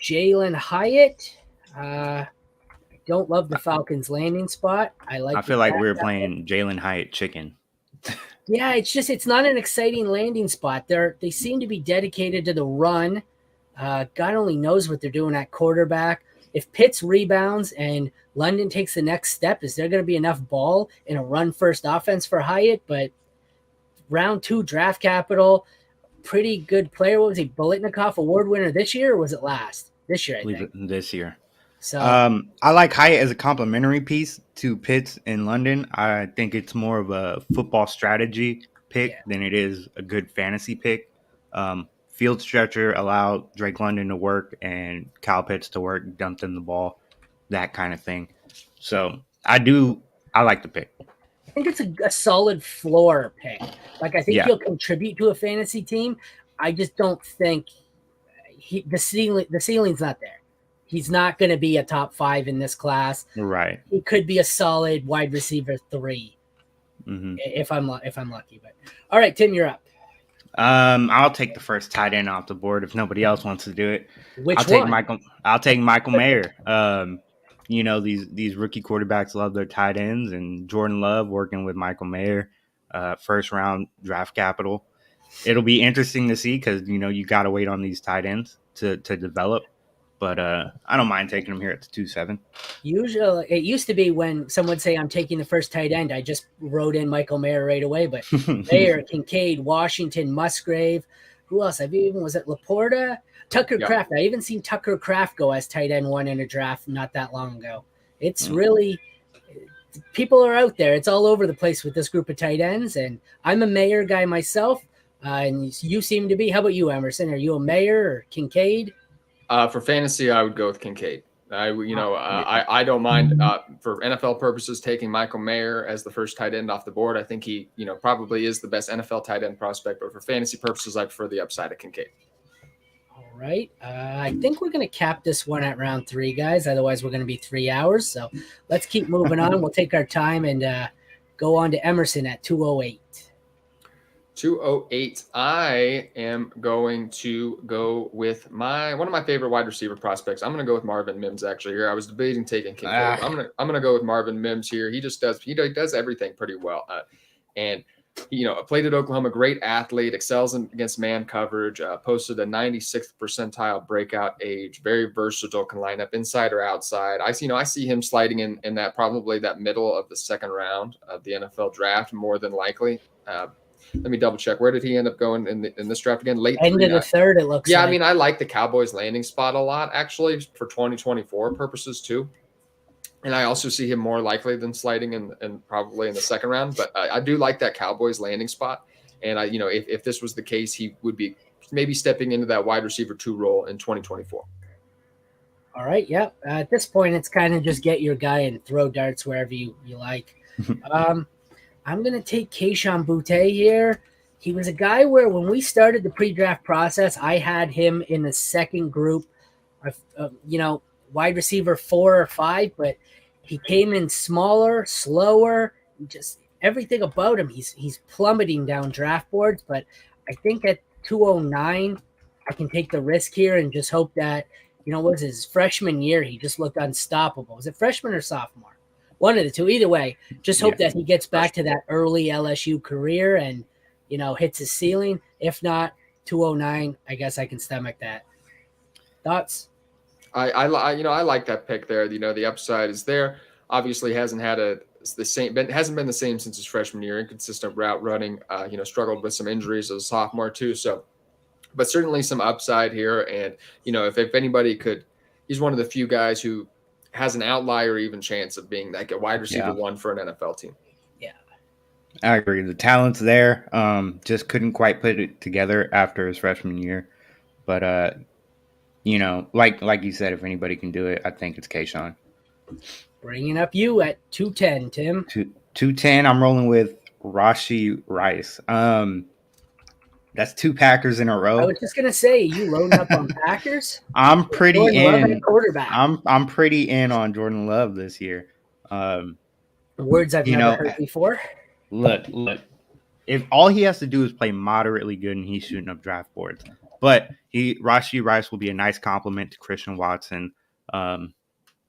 Jalen Hyatt. I don't love the Falcons landing spot. I feel like we're playing Jalen Hyatt chicken. Yeah, it's not an exciting landing spot. They seem to be dedicated to the run. God only knows what they're doing at quarterback. If Pitts rebounds and London takes the next step, is there going to be enough ball in a run-first offense for Hyatt? But round 2 draft capital, pretty good player. What was he, Biletnikoff award winner this year, or was it last? This year, I think. This year. So I like Hyatt as a complementary piece to Pitts in London. I think it's more of a football strategy pick than it is a good fantasy pick. Field stretcher, allow Drake London to work and Kyle Pitts to work, dumped in the ball, that kind of thing. So I like the pick. I think it's a solid floor pick. Like, I think he'll contribute to a fantasy team. I just don't think the ceiling's not there. He's not going to be a top 5 in this class. Right. He could be a solid wide receiver 3 if I'm lucky. But all right, Tim, you're up. I'll take the first tight end off the board if nobody else wants to do it. I'll take Michael Mayer. These rookie quarterbacks love their tight ends, and Jordan Love working with Michael Mayer, first round draft capital. It'll be interesting to see because you got to wait on these tight ends to develop. But I don't mind taking them here at the 2-7. Usually, it used to be when someone would say, I'm taking the first tight end, I just wrote in Michael Mayer right away. But Mayer, Kincaid, Washington, Musgrave, who else? Was it Laporta? Tucker Kraft. I even seen Tucker Kraft go as tight end 1 in a draft not that long ago. It's really, people are out there. It's all over the place with this group of tight ends. And I'm a Mayer guy myself. And you seem to be. How about you, Emerson? Are you a Mayer or Kincaid? For fantasy, I would go with Kincaid. I don't mind for NFL purposes taking Michael Mayer as the first tight end off the board. I think he, probably is the best NFL tight end prospect. But for fantasy purposes, I prefer the upside of Kincaid. All right. I think we're going to cap this one at round 3, guys. Otherwise, we're going to be 3 hours. So let's keep moving on. We'll take our time and go on to Emerson at 208. 208. I am going to go with one of my favorite wide receiver prospects. I'm going to go with Marvin Mims. Actually, here I was debating taking Kincaid. I'm gonna go with Marvin Mims here. He does everything pretty well, and played at Oklahoma. Great athlete, excels against man coverage. Posted a 96th percentile breakout age. Very versatile, can line up inside or outside. I see him sliding in that probably that middle of the second round of the NFL draft, more than likely. Let me double check. Where did he end up going in this draft again? Late end of the 3rd, it looks like. I mean, I like the Cowboys landing spot a lot, actually, for 2024 purposes too. And I also see him more likely than sliding and probably in the second round. But I do like that Cowboys landing spot. And if this was the case, he would be maybe stepping into that wide receiver 2 role in 2024. All right. Yep. At this point, it's kind of just get your guy and throw darts wherever you like. I'm going to take Kayshon Boutte here. He was a guy where when we started the pre-draft process, I had him in the second group, wide receiver 4 or 5, but he came in smaller, slower, just everything about him. He's plummeting down draft boards, but I think at 209, I can take the risk here and just hope that, what was his freshman year? He just looked unstoppable. Was it freshman or sophomore? One of the two. Either way, just hope that he gets back to that early LSU career and, hits his ceiling. If not, 209, I guess I can stomach that. Thoughts? I like that pick there. The upside is there. Obviously hasn't been the same since his freshman year. Inconsistent route running. Struggled with some injuries as a sophomore too. So, but certainly some upside here. And if anybody could, he's one of the few guys who has an outlier even chance of being like a wide receiver one for an NFL team. Yeah, I agree. The talent's there. Just couldn't quite put it together after his freshman year. But like you said, if anybody can do it, I think it's Kayshawn. Bringing up you at 210, Tim. 210. I'm rolling with Rashee Rice. That's 2 Packers in a row. I was just gonna say, you loading up on Packers? I'm pretty in quarterback. I'm pretty in on Jordan Love this year. Words I've never heard before. Look. If all he has to do is play moderately good, and he's shooting up draft boards. But Rashee Rice will be a nice compliment to Christian Watson.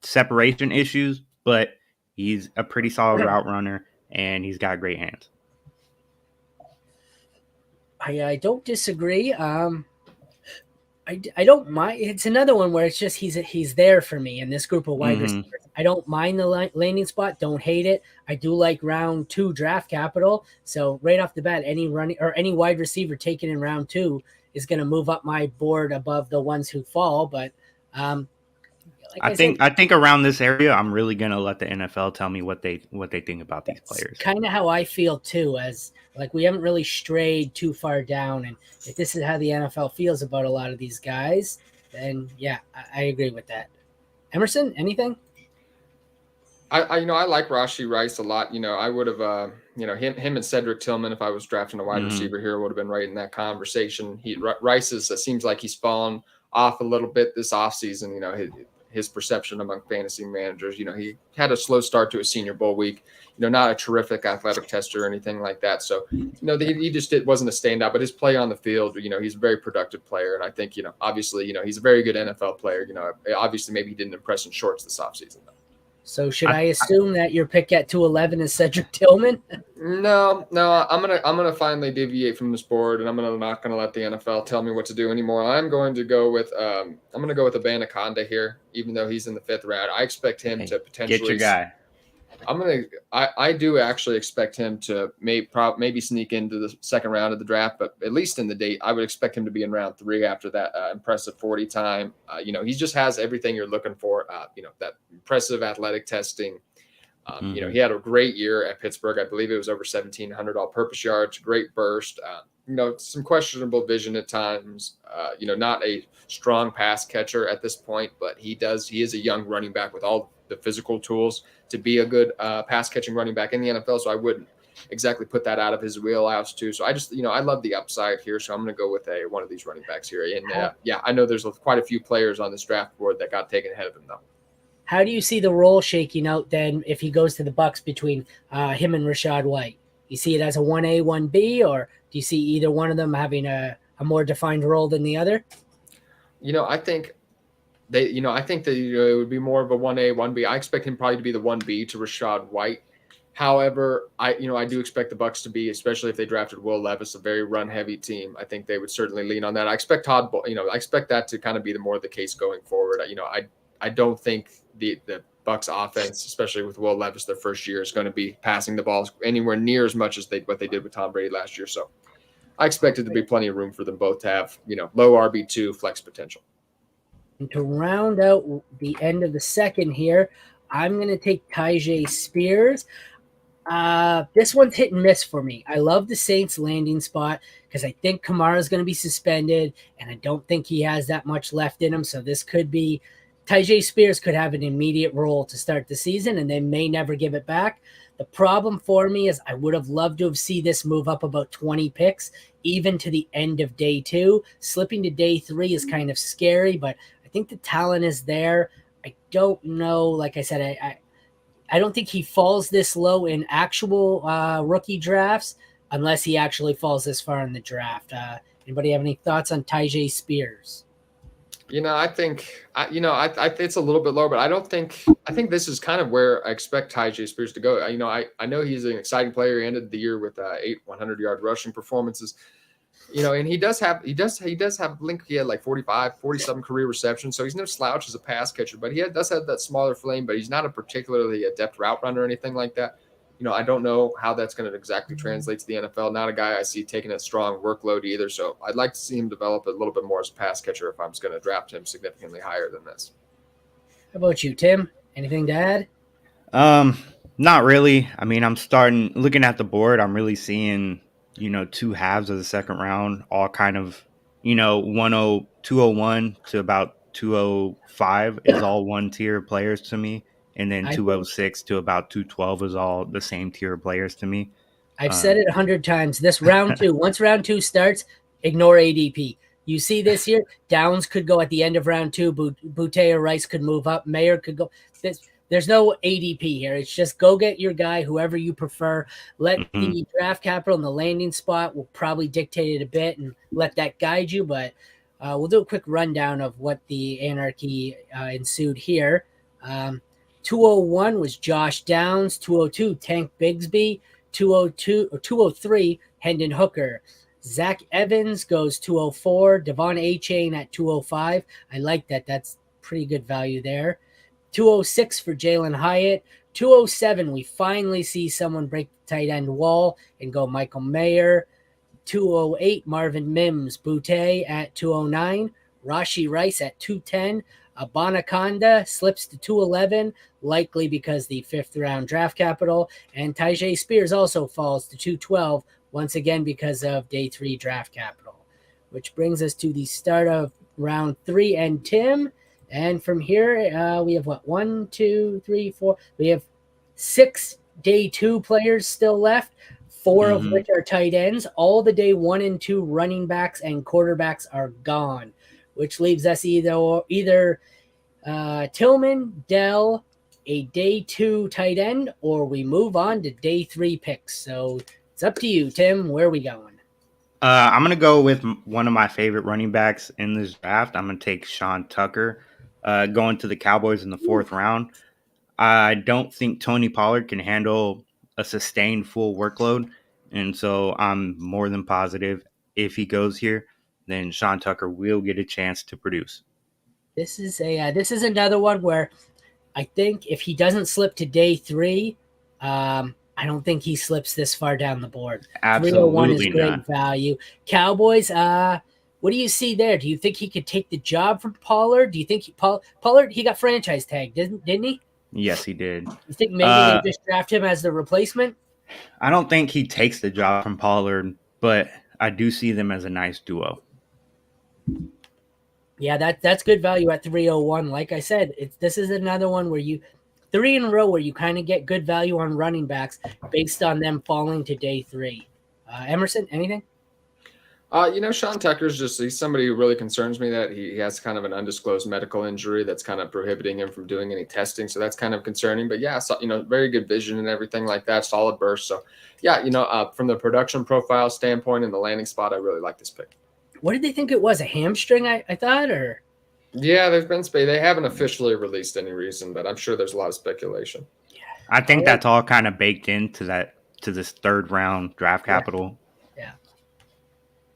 Separation issues, but he's a pretty solid route runner, and he's got great hands. I don't disagree. I don't mind. It's another one where it's just he's there for me in this group of wide receivers. I don't mind the landing spot. Don't hate it. I do like round 2 draft capital. So right off the bat, any wide receiver taken in round 2 is going to move up my board above the ones who fall. But I think around this area, I'm really gonna let the NFL tell me what they think about these players. Kind of how I feel too, as like we haven't really strayed too far down, and if this is how the NFL feels about a lot of these guys, then yeah, I agree with that. Emerson, anything? I like Rashee Rice a lot. I would have him and Cedric Tillman, if I was drafting a wide receiver here, would have been right in that conversation. Rice seems like he's fallen off a little bit this offseason. His perception among fantasy managers. He had a slow start to his Senior Bowl week. Not a terrific athletic tester or anything like that. So, he just wasn't a standout. But his play on the field, he's a very productive player, and I think obviously he's a very good NFL player. Obviously maybe he didn't impress in shorts this offseason. So should I assume that your pick at 211 is Cedric Tillman? No. I'm gonna finally deviate from this board, and I'm not gonna let the NFL tell me what to do anymore. I'm going to go with Abanaconda here, even though he's in the 5th round. I expect him to potentially get your guy. I do actually expect him to maybe sneak into the 2nd round of the draft, but at least in the date, I would expect him to be in round 3 after that impressive 40 time. He just has everything you're looking for. That impressive athletic testing. He had a great year at Pittsburgh. I believe it was over 1,700 all-purpose yards, great burst. Some questionable vision at times. Not a strong pass catcher at this point, but he is a young running back with all the physical tools to be a good pass catching running back in the NFL. So I wouldn't exactly put that out of his wheelhouse too. So I just, I love the upside here. So I'm going to go with one of these running backs here. And I know there's quite a few players on this draft board that got taken ahead of him though. How do you see the role shaking out then if he goes to the Bucs between him and Rachaad White? You see it as a 1A, 1B, or do you see either one of them having a more defined role than the other? I think it would be more of a 1A, 1B. I expect him probably to be the 1B to Rachaad White. However, I do expect the Bucs to be, especially if they drafted Will Levis, a very run-heavy team. I think they would certainly lean on that. I expect I expect that to kind of be the case going forward. I don't think the Bucs offense, especially with Will Levis, their first year, is going to be passing the ball anywhere near as much as what they did with Tom Brady last year. So I expect it to be plenty of room for them both to have, low RB2 flex potential. And to round out the end of the 2nd here, I'm going to take Tyjae Spears. This one's hit and miss for me. I love the Saints landing spot because I think Kamara's going to be suspended, and I don't think he has that much left in him. So this could be Tyjae Spears could have an immediate role to start the season, and they may never give it back. The problem for me is I would have loved to have seen this move up about 20 picks, even to the end of day 2. Slipping to day 3 is kind of scary, but I think the talent is there. I don't know. Like I said, I don't think he falls this low in actual rookie drafts unless he actually falls this far in the draft. Anybody have any thoughts on Tyjae Spears? I think it's a little bit lower, but I think this is kind of where I expect Tyjae Spears to go. I know he's an exciting player. He ended the year with 8 100-yard rushing performances. And he does have Link. He had like 47 career receptions, so he's no slouch as a pass catcher. But he does have that smaller frame, but he's not a particularly adept route runner or anything like that. I don't know how that's going to exactly translate to the NFL. Not a guy I see taking a strong workload either. So I'd like to see him develop a little bit more as a pass catcher if I'm going to draft him significantly higher than this. How about you, Tim? Anything to add? Not really. I mean, I'm looking at the board. I'm really seeing, two halves of the second round, all kind of, 201 to about 205 is all one tier players to me. And then 206 to about 212 is all the same tier players to me. I've said it 100 times. This round 2, once round 2 starts, ignore ADP. You see this here, Downs could go at the end of round 2. Boutte or Rice could move up. Mayer could go. There's no ADP here. It's just go get your guy, whoever you prefer. Let the draft capital and the landing spot will probably dictate it a bit and let that guide you. But we'll do a quick rundown of what the anarchy ensued here. 201 was Josh Downs. 202, Tank Bigsby. 203, Hendon Hooker. Zach Evans goes 204. Devon A-Chain at 205. I like that. That's pretty good value there. 206 for Jalen Hyatt. 207, we finally see someone break the tight end wall and go Michael Mayer. 208, Marvin Mims. Boutte at 209. Rashi Rice at 210. Abanaconda slips to 211, likely because the 5th round draft capital. And Tyjae Spears also falls to 212, once again because of day 3 draft capital. Which brings us to the start of round 3. And Tim, and from here, we have what? 1, 2, 3, 4. We have 6 day 2 players still left, 4 of which are tight ends. All the day 1 and 2 running backs and quarterbacks are gone, which leaves us either Tillman, Dell, a day 2 tight end, or we move on to day 3 picks. So it's up to you, Tim. Where are we going? I'm going to go with one of my favorite running backs in this draft. I'm going to take Sean Tucker, going to the Cowboys in the 4th round. I don't think Tony Pollard can handle a sustained full workload, and so I'm more than positive if he goes here, then Sean Tucker will get a chance to produce. This is another one where I think if he doesn't slip to day 3, I don't think he slips this far down the board. Absolutely 301 is great value. Cowboys, what do you see there? Do you think he could take the job from Pollard? Do you think Pollard, he got franchise tagged, didn't he? Yes, he did. You think maybe they just draft him as the replacement? I don't think he takes the job from Pollard, but I do see them as a nice duo. Yeah, that's good value at 301. Like I said, this is another one where 3 in a row where you kind of get good value on running backs based on them falling to day 3. Emerson, anything? Sean Tucker's he's somebody who really concerns me that he has kind of an undisclosed medical injury that's kind of prohibiting him from doing any testing. So that's kind of concerning, but yeah, so, very good vision and everything like that. Solid burst. So yeah, from the production profile standpoint and the landing spot, I really like this pick. What did they think it was? A hamstring, I thought, or? Yeah, they haven't officially released any reason, but I'm sure there's a lot of speculation. Yeah. I think that's all kind of baked into this 3rd round draft capital. Yeah.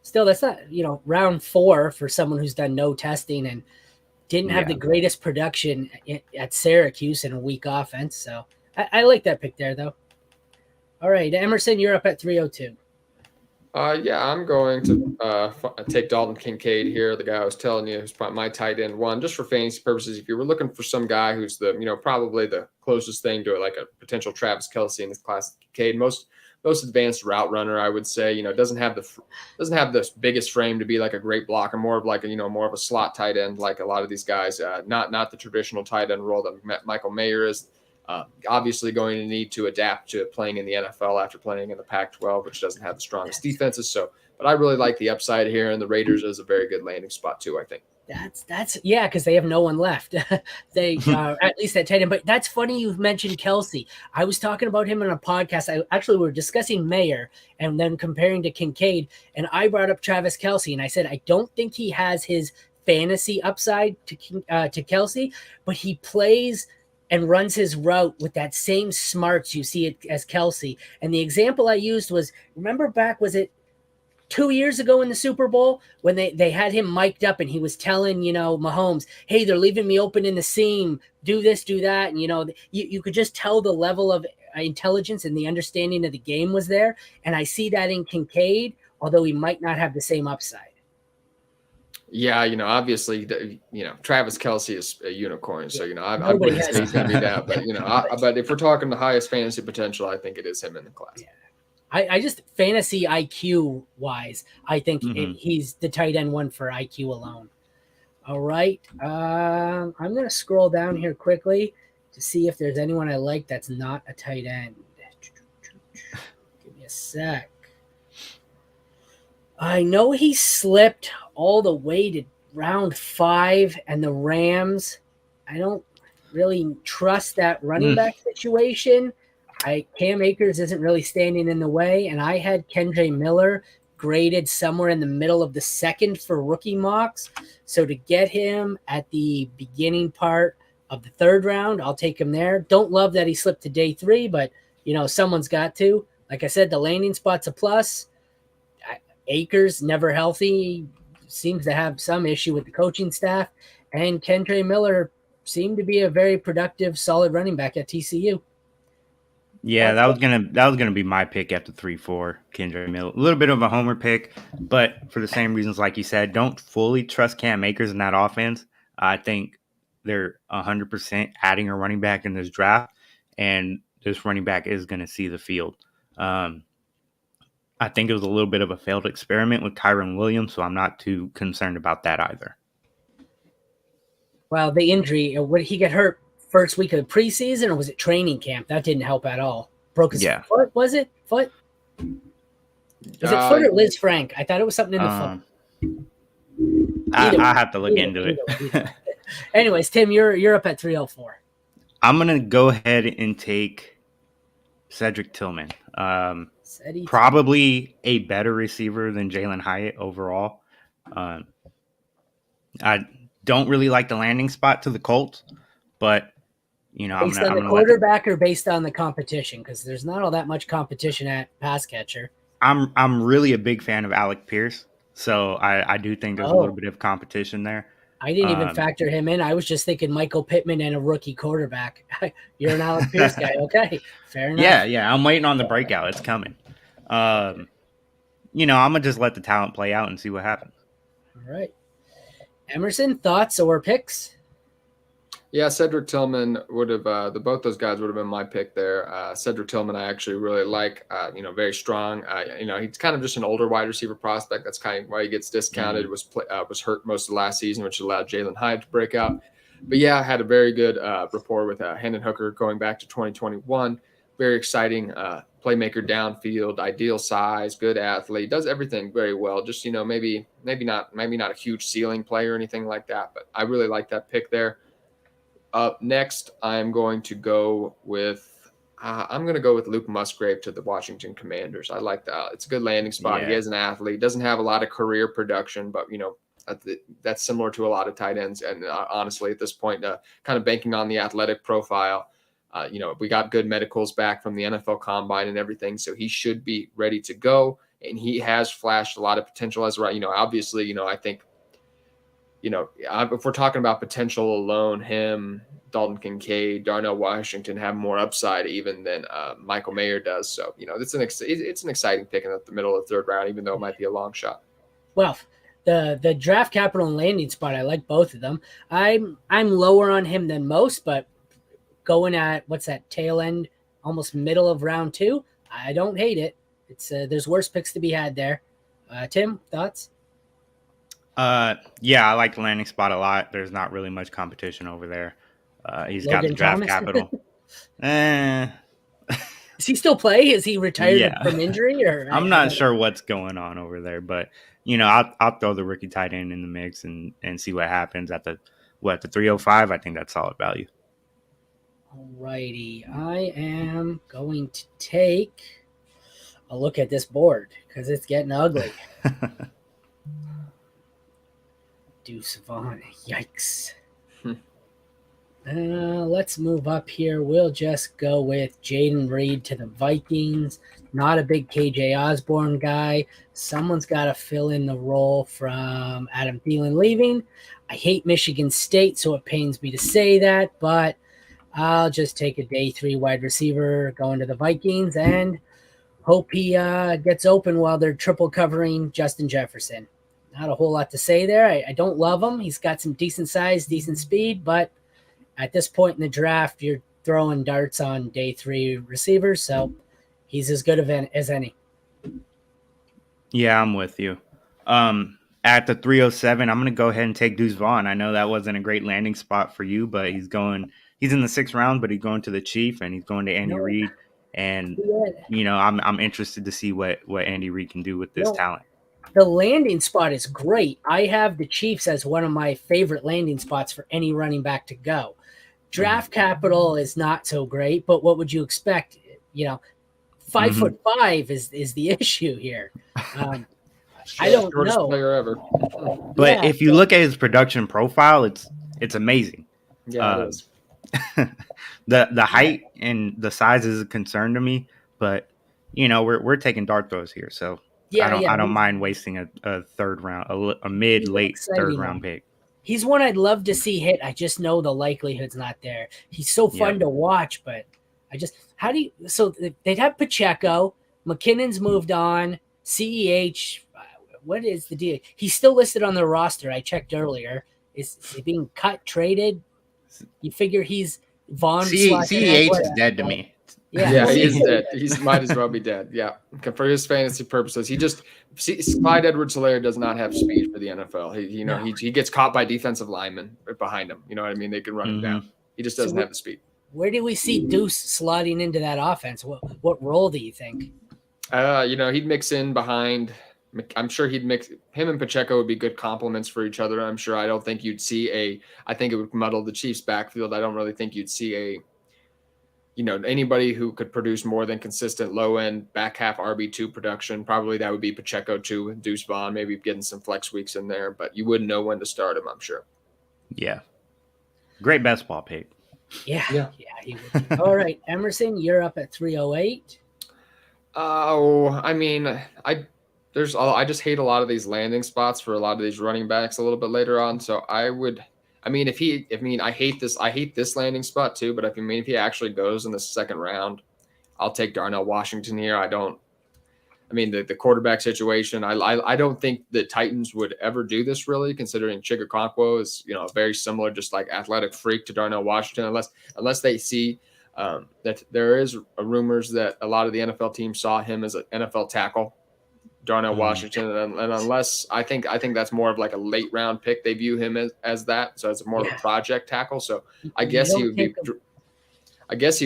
Still, that's not, round 4 for someone who's done no testing and didn't have the greatest production at Syracuse in a weak offense. So I like that pick there, though. All right, Emerson, you're up at 302. Yeah, I'm going to take Dalton Kincaid here, the guy I was telling you, who's probably my tight end 1, just for fantasy purposes. If you were looking for some guy who's probably the closest thing to like a potential Travis Kelce in this class, Kincaid, most advanced route runner, I would say. Doesn't have the biggest frame to be like a great blocker, more of like more of a slot tight end, like a lot of these guys. Not the traditional tight end role that Michael Mayer is. Obviously going to need to adapt to playing in the NFL after playing in the Pac-12, which doesn't have the strongest defenses. So But I really like the upside here, and the Raiders is a very good landing spot too, I think. That's yeah, because they have no one left. They at least at tight end. But that's funny you mentioned Kelsey. I was talking about him on a podcast. We were discussing Mayer and then comparing to Kincaid, and I brought up Travis Kelsey, and I said I don't think he has his fantasy upside to Kelsey, but he plays and runs his route with that same smarts you see it as Kelsey. And the example I used was, remember back, was it 2 years ago in the Super Bowl when they had him mic'd up and he was telling, Mahomes, hey, they're leaving me open in the seam, do this, do that. And, you could just tell the level of intelligence and the understanding of the game was there. And I see that in Kincaid, although he might not have the same upside. Yeah, obviously, Travis Kelsey is a unicorn. So, I wouldn't say he's going to be that. But, but if we're talking the highest fantasy potential, I think it is him in the class. Yeah. I just fantasy IQ wise, I think he's the tight end one for IQ alone. All right. I'm going to scroll down here quickly to see if there's anyone I like that's not a tight end. Give me a sec. I know he slipped all the way to round 5 and the Rams. I don't really trust that running back situation. Cam Akers isn't really standing in the way, and I had Kendre Miller graded somewhere in the middle of the second for rookie mocks. So to get him at the beginning part of the 3rd round, I'll take him there. Don't love that he slipped to day 3, but someone's got to. Like I said, the landing spot's a plus. Akers never healthy, seems to have some issue with the coaching staff, and Kendre Miller seemed to be a very productive, solid running back at TCU. Yeah, that was gonna be my pick after 3-4, Kendre Miller. A little bit of a homer pick, but for the same reasons, like you said, don't fully trust Cam Akers in that offense. I think they're 100% adding a running back in this draft, and this running back is going to see the field. I think it was a little bit of a failed experiment with Kyron Williams, so I'm not too concerned about that either. Well, the injury, would he get hurt first week of the preseason, or was it training camp? That didn't help at all. Broke his foot, was it? Foot? Was it foot or Liz Frank? I thought it was something in the foot. I have to look into it. Anyways, Tim, you're up at 304. I'm going to go ahead and take Cedric Tillman. Probably a better receiver than Jalen Hyatt overall. I don't really like the landing spot to the Colts, but based on the quarterback or based on the competition, because there's not all that much competition at pass catcher. I'm really a big fan of Alec Pierce, so I do think there's a little bit of competition there. I didn't even factor him in. I was just thinking Michael Pittman and a rookie quarterback. You're an Alec Pierce guy, okay? Fair enough. Yeah. I'm waiting on the breakout. It's coming. I'm gonna just let the talent play out and see what happens. All right. Emerson, thoughts or picks? Yeah, Cedric Tillman would have both those guys would have been my pick there. Cedric Tillman, I actually really like. Very strong. He's kind of just an older wide receiver prospect. That's kind of why he gets discounted. Was hurt most of last season, which allowed Jalen Hyatt to break out. But yeah, had a very good rapport with Hendon Hooker going back to 2021. Very exciting playmaker downfield, ideal size, good athlete, does everything very well. Just maybe not a huge ceiling player or anything like that. But I really like that pick there. Up next, I'm going to go with Luke Musgrave to the Washington Commanders. I like that. It's a good landing spot. Yeah. He is an athlete. Doesn't have a lot of career production, but that's similar to a lot of tight ends. And honestly, at this point, kind of banking on the athletic profile. We got good medicals back from the NFL Combine and everything, so he should be ready to go. And he has flashed a lot of potential as right. Obviously, I think. If we're talking about potential alone, him, Dalton Kincaid, Darnell Washington have more upside even than Michael Mayer does. So, it's an exciting pick in the middle of the 3rd round, even though it might be a long shot. Well, the draft capital and landing spot, I like both of them. I'm lower on him than most, but going at what's that tail end, almost middle of round 2, I don't hate it. It's there's worse picks to be had there. Tim, thoughts? Yeah, I like the landing spot a lot. There's not really much competition over there. He's Logan got the draft Thomas. Capital. Does he still play? Is he retired Yeah. from injury? Or I'm not sure what's going on over there, but I'll throw the rookie tight end in the mix and see what happens at the 305. I think that's solid value. Alrighty, I am going to take a look at this board because it's getting ugly. Deuce Vaughn, yikes. Let's move up here. We'll just go with Jaden Reed to the Vikings. Not a big KJ Osborne guy. Someone's got to fill in the role from Adam Thielen leaving. I hate Michigan State, so it pains me to say that, but I'll just take a day 3 wide receiver going to the Vikings and hope he gets open while they're triple covering Justin Jefferson. Not a whole lot to say there. I don't love him. He's got some decent size, decent speed, but at this point in the draft, you're throwing darts on day 3 receivers, so he's as good as any. Yeah, I'm with you. At the 307, I'm going to go ahead and take Deuce Vaughn. I know that wasn't a great landing spot for you, but he's in the 6th round, but he's going to the Chief and he's going to Andy Reid. And, I'm interested to see what Andy Reid can do with this talent. The landing spot is great. I have the Chiefs as one of my favorite landing spots for any running back to go. Draft capital is not so great, but what would you expect? 5'5" is the issue here. I don't know. Player ever. But if you look at his production profile, it's amazing. Yeah, it is. The height and the size is a concern to me, but we're taking dart throws here, so I don't mind wasting a third round, a mid-late third round pick. He's one I'd love to see hit. I just know the likelihood's not there. He's so fun to watch, but so they'd have Pacheco, McKinnon's moved on, CEH. What is the deal? He's still listed on the roster. I checked earlier. Is he being cut, traded? You figure he's Vaughn. CEH is dead to me. Yeah, he is dead. He might as well be dead. Yeah, for his fantasy purposes, Clyde Edwards-Helaire does not have speed for the NFL. He gets caught by defensive linemen behind him. You know what I mean? They can run him down. He just doesn't have the speed. Where do we see Deuce slotting into that offense? What role do you think? He'd mix in behind. I'm sure he'd mix him and Pacheco would be good complements for each other. I'm sure. I don't think you'd see I think it would muddle the Chiefs' backfield. I don't really think you'd see anybody who could produce more than consistent low end back half RB2 production. Probably that would be Pacheco too, and Deuce Vaughn, maybe getting some flex weeks in there, but you wouldn't know when to start him, I'm sure. Yeah. Great best ball pick. Yeah. He would be. All right, Emerson, you're up at 308. I just hate a lot of these landing spots for a lot of these running backs a little bit later on. So I hate this landing spot too, but if he actually goes in the 2nd round, I'll take Darnell Washington here. The quarterback situation, I don't think the Titans would ever do this really, considering Chigakonkwo is, very similar, just like athletic freak to Darnell Washington, unless they see that there is rumors that a lot of the NFL teams saw him as an NFL tackle, Darnell Washington, and unless I think that's more of like a late round pick. They view him as that, so it's more of a project tackle. So I guess he would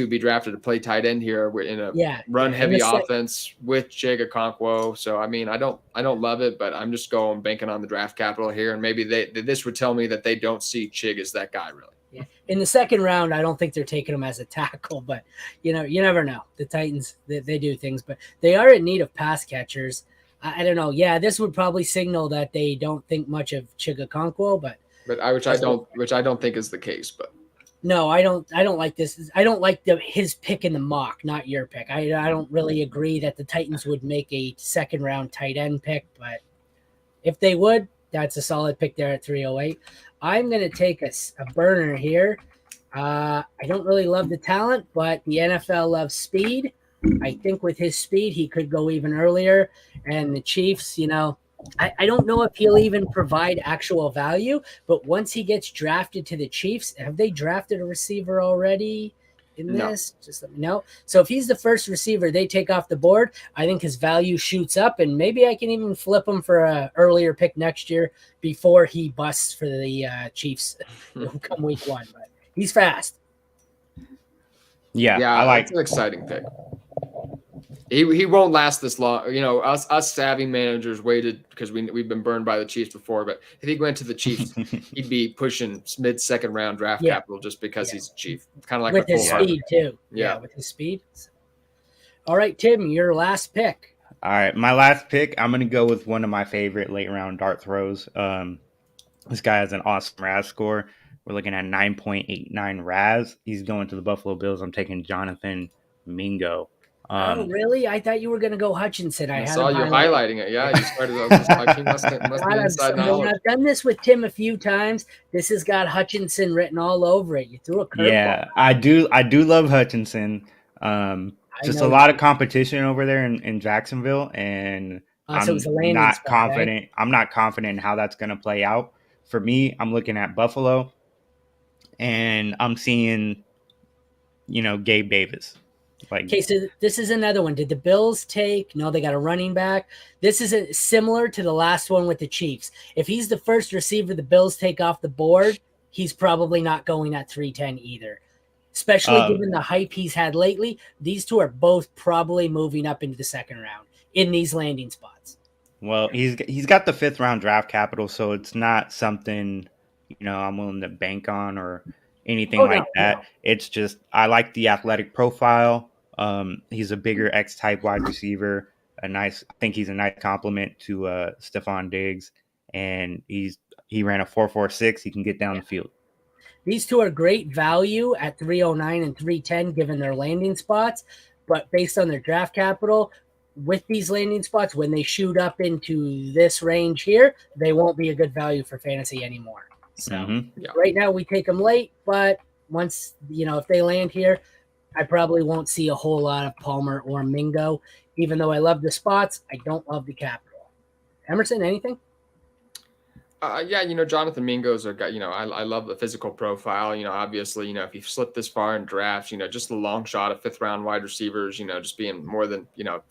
be drafted to play tight end here in a run heavy offense with Chigakonkwo. So I don't love it, but I'm just banking on the draft capital here, and maybe this would tell me that they don't see Chig as that guy really. Yeah. In the 2nd round, I don't think they're taking him as a tackle, but you never know. The Titans, they do things, but they are in need of pass catchers. I don't know. Yeah, this would probably signal that they don't think much of Chigakonkwo, which I don't think is the case. But no, I don't like this. I don't like his pick in the mock, not your pick. I don't really agree that the Titans would make a 2nd round tight end pick, but if they would, that's a solid pick there at 308. I'm going to take a burner here. I don't really love the talent, but the NFL loves speed. I think with his speed, he could go even earlier. And the Chiefs, I don't know if he'll even provide actual value, but once he gets drafted to the Chiefs, have they drafted a receiver already in this? No. Just let me know. So if he's the first receiver they take off the board, I think his value shoots up, and maybe I can even flip him for an earlier pick next year before he busts for the Chiefs come week 1. But he's fast. Yeah, I like it's an exciting pick. He won't last this long. You know, us savvy managers waited because we've been burned by the Chiefs before. But if he went to the Chiefs, he'd be pushing mid-second round draft capital just because he's a Chief. Kind of like with his McCole speed too. Yeah, with his speed. All right, Tim, your last pick. All right, my last pick. I'm gonna go with one of my favorite late round dart throws. This guy has an awesome RAS score. We're looking at 9.89 RAS. He's going to the Buffalo Bills. I'm taking Jonathan Mingo. Oh, really? I thought you were going to go Hutchinson. I saw you highlighting it. Yeah, you started. I was just like, he must be inside knowledge. I've done this with Tim a few times. This has got Hutchinson written all over it. You threw a curveball. Yeah, I do love Hutchinson. Just a lot of competition over there in Jacksonville, and I'm not confident. Right? I'm not confident in how that's going to play out. For me, I'm looking at Buffalo, and I'm seeing, Gabe Davis. Okay, so this is another one. Did the Bills take? No, they got a running back. This is similar to the last one with the Chiefs. If he's the first receiver the Bills take off the board, he's probably not going at 310 either. Especially given the hype he's had lately, these two are both probably moving up into the second round in these landing spots. Well, he's got the 5th round draft capital, so it's not something I'm willing to bank on or anything that. No. It's just I like the athletic profile. He's a bigger X-type wide receiver. I think he's a nice complement to Stephon Diggs, and he ran a 4.46. He can get down the field. These two are great value at 309 and 310 given their landing spots, but based on their draft capital, with these landing spots, when they shoot up into this range here, they won't be a good value for fantasy anymore. So right now we take them late, but once, if they land here, I probably won't see a whole lot of Palmer or Mingo. Even though I love the spots, I don't love the capital. Emerson, anything? Jonathan Mingo's a guy, I love the physical profile, obviously, if you slip this far in drafts, just the long shot of 5th round wide receivers, just being more than,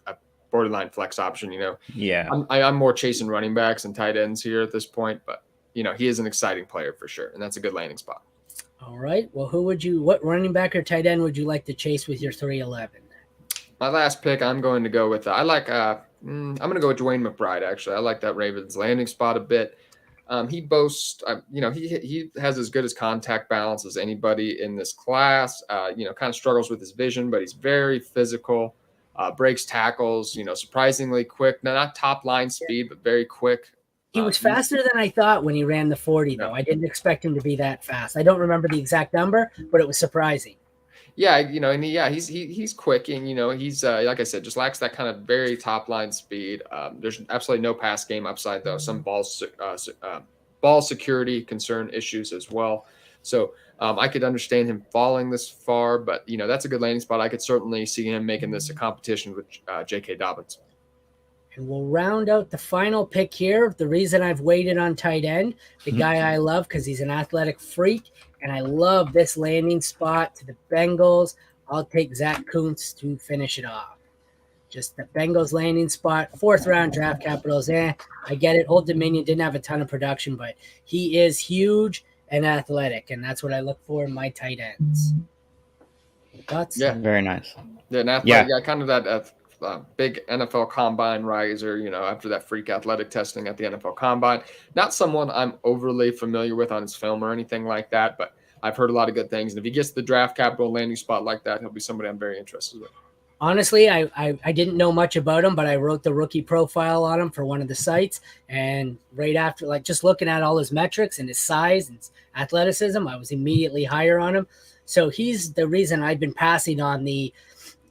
a borderline flex option, Yeah. I'm more chasing running backs and tight ends here at this point, but, he is an exciting player for sure. And that's a good landing spot. All right. Well, what running back or tight end would you like to chase with your 311? My last pick, I'm going to go with, I'm going to go with Dwayne McBride, actually. I like that Ravens landing spot a bit. He boasts, he has as good as contact balance as anybody in this class. Kind of struggles with his vision, but he's very physical, breaks tackles, surprisingly quick. Not top line speed, but very quick. He was faster than I thought when he ran the 40, though. I didn't expect him to be that fast. I don't remember the exact number, but it was surprising. Yeah, and he's quick, and he's like I said, just lacks that kind of very top line speed. There's absolutely no pass game upside though. Some ball security concern issues as well. So I could understand him falling this far, but that's a good landing spot. I could certainly see him making this a competition with J.K. Dobbins. And we'll round out the final pick here. The reason I've waited on tight end, the guy I love because he's an athletic freak, and I love this landing spot to the Bengals. I'll take Zach Kuntz to finish it off. Just the Bengals landing spot, 4th round draft capitals. I get it. Old Dominion didn't have a ton of production, but he is huge and athletic, and that's what I look for in my tight ends. Thoughts? Yeah, very nice. Yeah, an athletic, kind of that big NFL Combine riser, after that freak athletic testing at the NFL Combine. Not someone I'm overly familiar with on his film or anything like that, but I've heard a lot of good things. And if he gets the draft capital landing spot like that, he'll be somebody I'm very interested with. Honestly, I didn't know much about him, but I wrote the rookie profile on him for one of the sites. And right after, just looking at all his metrics and his size and his athleticism, I was immediately higher on him. So he's the reason I've been passing on the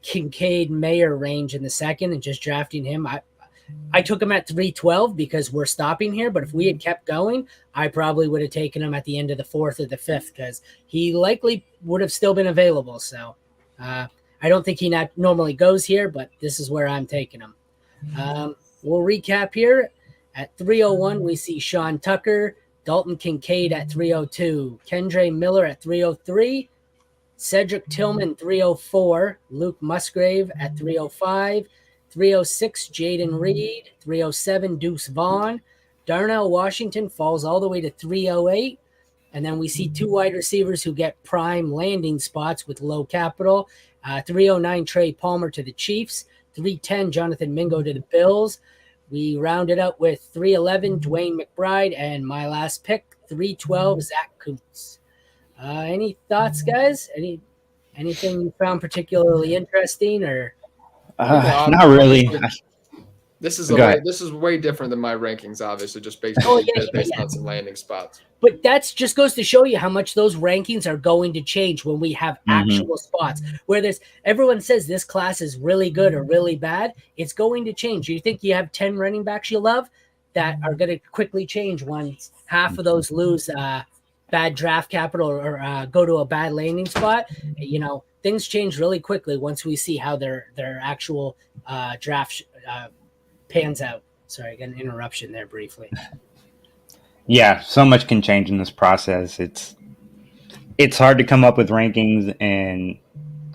Kincaid Mayer range in the second and just drafting him. I took him at 312 because we're stopping here, but if we had kept going, I probably would have taken him at the end of the 4th or the 5th because he likely would have still been available. So I don't think he normally goes here, but this is where I'm taking him. We'll recap here. At 301, we see Sean Tucker, Dalton Kincaid at 302, Kendre Miller at 303, Cedric Tillman, 304. Luke Musgrave at 305. 306, Jaden Reed. 307, Deuce Vaughn. Darnell Washington falls all the way to 308. And then we see 2 wide receivers who get prime landing spots with low capital. 309, Trey Palmer to the Chiefs. 310, Jonathan Mingo to the Bills. We rounded out with 311, Dwayne McBride, and my last pick, 312, Zach Kuntz. Any thoughts, guys? Anything you found particularly interesting, or Not really. This is Go ahead. this is way different than my rankings, obviously, just based on some landing spots. But that's just goes to show you how much those rankings are going to change when we have actual spots. Where everyone says this class is really good or really bad, it's going to change. You think you have 10 running backs you love that are going to quickly change once half of those lose bad draft capital or go to a bad landing spot. You know, things change really quickly once we see how their actual draft pans out. Sorry, I got an interruption there briefly. Yeah, so much can change in this process. It's hard to come up with rankings and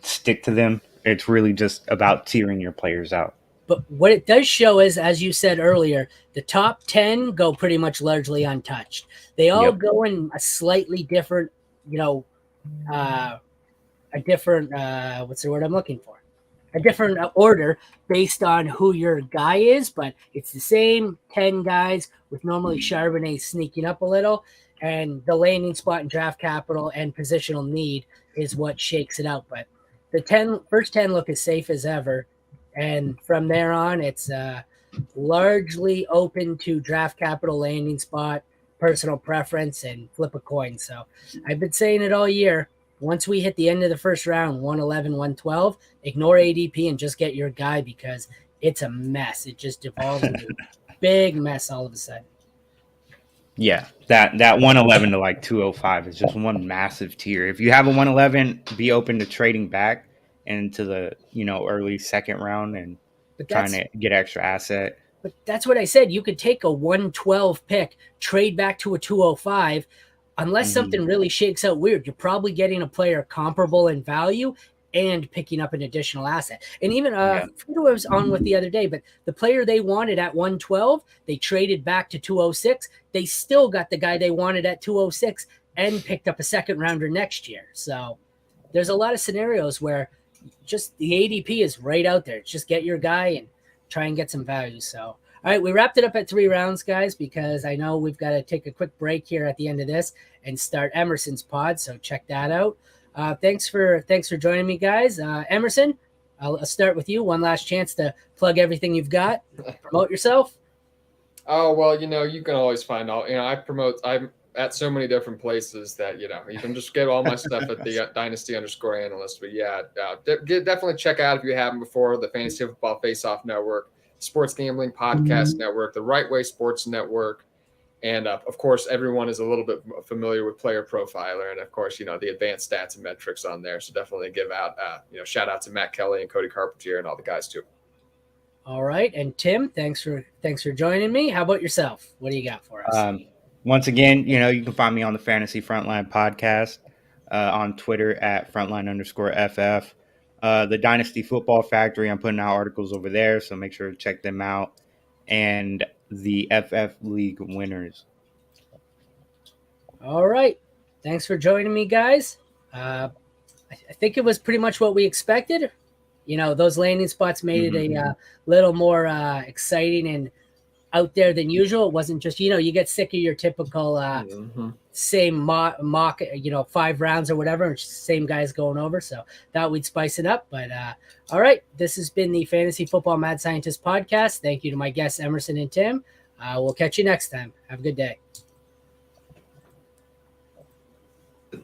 stick to them. It's really just about tiering your players out. But what it does show is, as you said earlier, the top 10 go pretty much largely untouched. They all go in a slightly different, a different, what's the word I'm looking for? A different order based on who your guy is, but it's the same 10 guys with normally Charbonnet sneaking up a little, and the landing spot and draft capital and positional need is what shakes it out. But the first 10 look as safe as ever, and from there on, it's largely open to draft capital, landing spot, personal preference, and flip a coin. So I've been saying it all year. Once we hit the end of the first round, 111, 112, ignore ADP and just get your guy because it's a mess. It just devolves into a big mess all of a sudden. Yeah, that 111 to like 205 is just one massive tier. If you have a 111, be open to trading back into the early second round and trying to get extra asset. But that's what I said. You could take a 112 pick, trade back to a 205. Unless something really shakes out weird, you're probably getting a player comparable in value and picking up an additional asset. And even I forget who I was on with the other day, but the player they wanted at 112, they traded back to 206. They still got the guy they wanted at 206 and picked up a second rounder next year. So there's a lot of scenarios where just the ADP is right out there. Just get your guy and try and get some value. So all right, we wrapped it up at 3 rounds, guys, because I know we've got to take a quick break here at the end of this and start Emerson's pod. So check that out. Thanks for joining me, guys. Emerson, I'll start with you. One last chance to plug everything you've got. Promote yourself. Oh, well, you can always find all. I'm at so many different places that you can just get all my stuff at the Dynasty_analyst. But yeah, definitely check out if you haven't before the Fantasy Football Face-Off Network, Sports Gambling Podcast Network, the Right Way Sports Network, and of course, everyone is a little bit familiar with Player Profiler, and of course, the advanced stats and metrics on there. So definitely give out, shout out to Matt Kelly and Cody Carpentier and all the guys too. All right, and Tim, thanks for joining me. How about yourself? What do you got for us? Once again, you can find me on the Fantasy Frontline podcast on Twitter at Frontline_FF. The Dynasty Football Factory, I'm putting out articles over there, so make sure to check them out. And the FF League winners. All right. Thanks for joining me, guys. I think it was pretty much what we expected. Those landing spots made it a little more exciting and out there than usual. It wasn't just, you get sick of your typical same mock, 5 rounds or whatever, same guys going over. So thought we'd spice it up. But all right, this has been the Fantasy Football Mad Scientist podcast. Thank you to my guests, Emerson and Tim. We'll catch you next time. Have a good day.